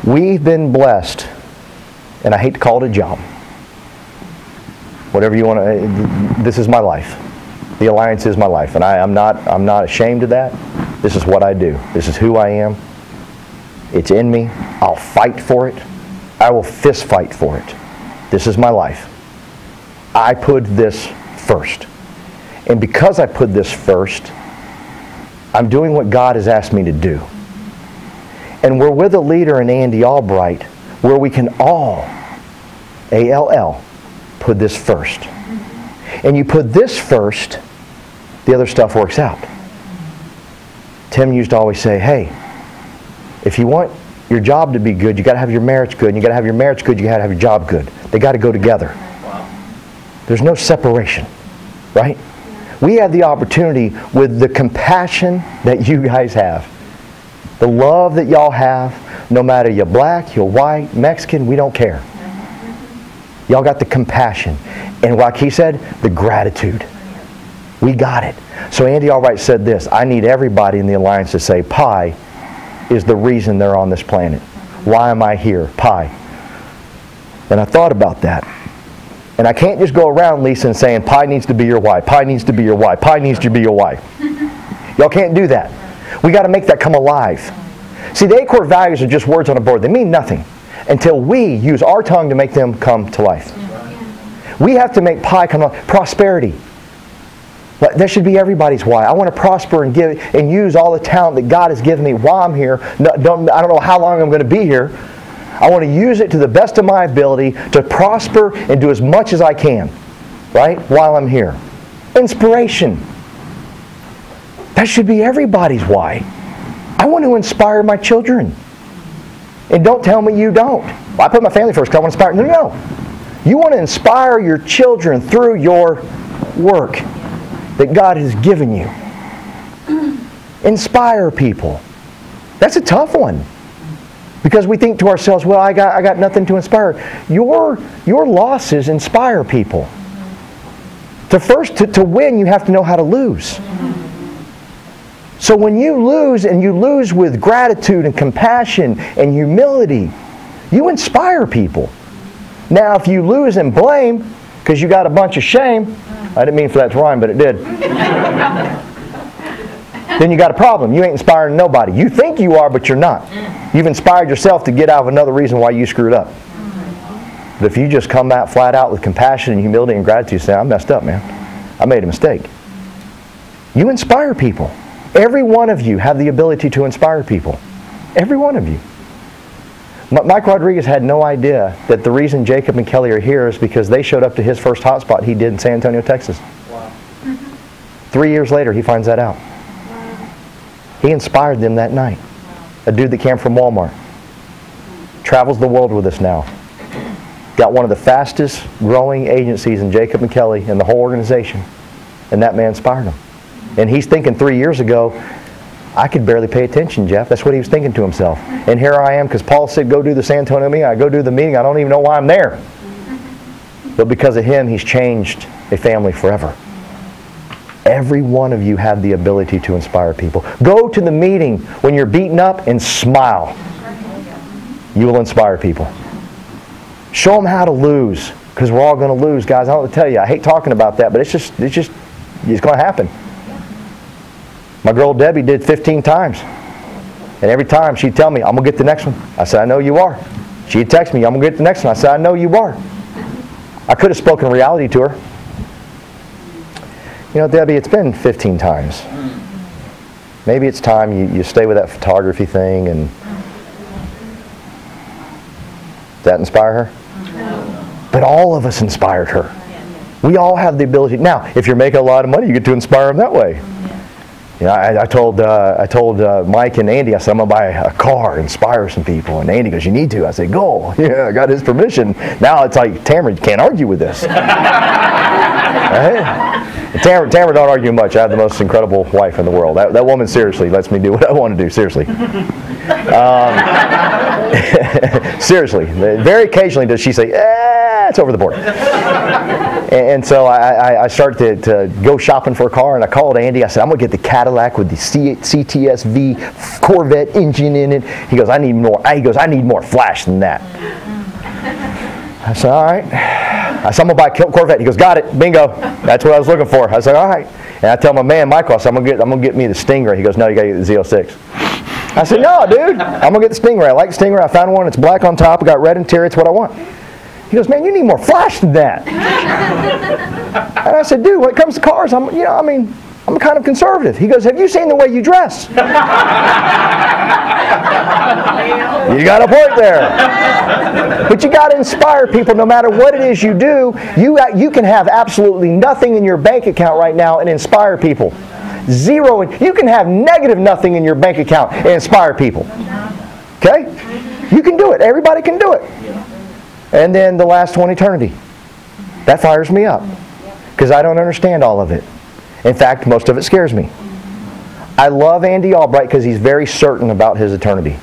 We've been blessed, and I hate to call it a job. Whatever you want to, this is my life. The Alliance is my life, and I'm not ashamed of that. This is what I do. This is who I am. It's in me. I'll fight for it. I will fist fight for it. This is my life. I put this first. And because I put this first, I'm doing what God has asked me to do. And we're with a leader in Andy Albright where we can all, A-L-L, put this first. And you put this first, the other stuff works out. Tim used to always say, hey, if you want your job to be good, you got to have your marriage good. And you got to have your marriage good, you got to have your job good. They got to go together. Wow. There's no separation, right? We have the opportunity with the compassion that you guys have, the love that y'all have, no matter you're black, you're white, Mexican, we don't care. Y'all got the compassion. And like he said, the gratitude. We got it. So Andy Albright said this, I need everybody in the Alliance to say, Pi is the reason they're on this planet. Why am I here? Pi. And I thought about that. And I can't just go around, Lisa, and saying, Pi needs to be your why. Pi needs to be your why. Pi needs to be your why. Y'all can't do that. We got to make that come alive. See, the 8 core values are just words on a board. They mean nothing until we use our tongue to make them come to life. We have to make Pi come to life. Prosperity. That should be everybody's why. I want to prosper and give and use all the talent that God has given me while I'm here. I don't know how long I'm going to be here. I want to use it to the best of my ability to prosper and do as much as I can. right, while I'm here? Inspiration. That should be everybody's why. I want to inspire my children. And don't tell me you don't. Well, I put my family first because I want to inspire. No. You want to inspire your children through your work that God has given you. Inspire people. That's a tough one. Because we think to ourselves, well, I got nothing to inspire. Your losses inspire people. To win, you have to know how to lose. So when you lose, and you lose with gratitude and compassion and humility, you inspire people. Now, if you lose and blame because you got a bunch of shame, I didn't mean for that to rhyme, but it did. Then you got a problem. You ain't inspiring nobody. You think you are, but you're not. You've inspired yourself to get out of another reason why you screwed up. But if you just come out flat out with compassion and humility and gratitude, say, I messed up, man. I made a mistake. You inspire people. Every one of you have the ability to inspire people. Every one of you. Mike Rodriguez had no idea that the reason Jacob and Kelly are here is because they showed up to his first hotspot he did in San Antonio, Texas. Wow. 3 years later, he finds that out. He inspired them that night. A dude that came from Walmart. Travels the world with us now. Got one of the fastest growing agencies in Jacob and Kelly in the whole organization. And that man inspired him. And he's thinking 3 years ago, I could barely pay attention, Jeff. That's what he was thinking to himself. And here I am, because Paul said, go do the San Antonio meeting. I go do the meeting. I don't even know why I'm there. But because of him, he's changed a family forever. Every one of you have the ability to inspire people. Go to the meeting when you're beaten up and smile. You will inspire people. Show them how to lose, because we're all going to lose, guys. I don't know what to tell you. I hate talking about that, but it's going to happen. My girl Debbie did 15 times. And every time she'd tell me, I'm going to get the next one. I said, I know you are. She'd text me, I'm going to get the next one. I said, I know you are. I could have spoken reality to her. You know, Debbie, it's been 15 times. Maybe it's time you stay with that photography thing. And does that inspire her? But all of us inspired her. We all have the ability. Now, if you're making a lot of money, you get to inspire them that way. You know, I told Mike and Andy, I said, I'm going to buy a car, inspire some people. And Andy goes, you need to. I said, go. Yeah, I got his permission. Now it's like, Tamara, you can't argue with this. Right? Tamara don't argue much. I have the most incredible wife in the world. That woman seriously lets me do what I want to do, seriously. Seriously. Very occasionally does she say, it's over the board. And so I started to go shopping for a car, and I called Andy. I said, I'm going to get the Cadillac with the CTS-V Corvette engine in it. He goes, I need more. He goes, I need more flash than that. I said, all right. I said, I'm going to buy a Corvette. He goes, got it. Bingo. That's what I was looking for. I said, all right. And I tell my man, Michael, I said, I'm going to get me the Stingray. He goes, no, you got to get the Z06. I said, no, dude. I'm going to get the Stingray. I like the Stingray. I found one. It's black on top. It got red interior. It's what I want. He goes, man, you need more flash than that. And I said, dude, when it comes to cars, I'm kind of conservative. He goes, have you seen the way you dress? You got a point there. But you got to inspire people no matter what it is you do. You can have absolutely nothing in your bank account right now and inspire people. Zero. You can have negative nothing in your bank account and inspire people. Okay? You can do it. Everybody can do it. And then the last one, eternity. That fires me up because I don't understand all of it. In fact, most of it scares me. I love Andy Albright because he's very certain about his eternity,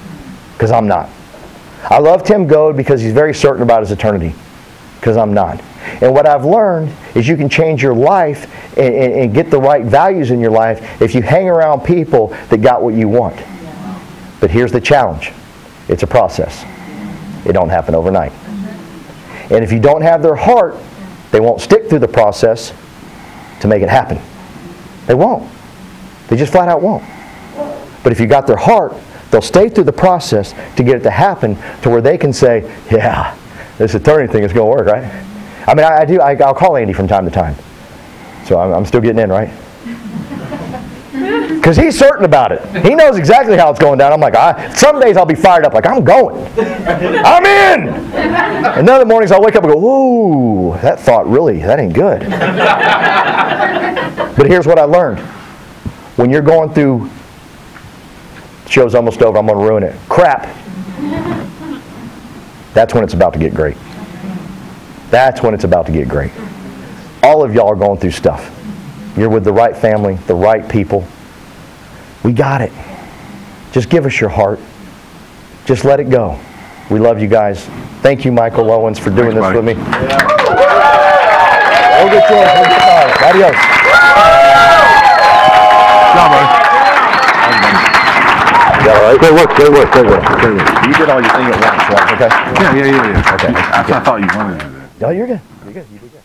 because I'm not. I love Tim Goad because he's very certain about his eternity, because I'm not. And what I've learned is you can change your life and get the right values in your life if you hang around people that got what you want. But here's the challenge. It's a process. It don't happen overnight. And if you don't have their heart, they won't stick through the process to make it happen. They won't. They just flat out won't. But if you got their heart, they'll stay through the process to get it to happen to where they can say, yeah, this eternity thing is going to work, right? I mean, I'll call Andy from time to time. So I'm still getting in, right? Because he's certain about it. He knows exactly how it's going down. I'm like, some days I'll be fired up, like, I'm going. I'm in. And then other mornings I'll wake up and go, ooh, that thought really, that ain't good. But here's what I learned. When you're going through, show's almost over, I'm going to ruin it. Crap. That's when it's about to get great. That's when it's about to get great. All of y'all are going through stuff. You're with the right family, the right people. We got it. Just give us your heart. Just let it go. We love you guys. Thank you, Michael Owens, for doing this with me. We'll get yours. We'll get ours. Adios. All right. Good work. You did all your thing at once, right? Okay.
Yeah. Okay. I thought you wanted to do that.
No, you're good. You did good.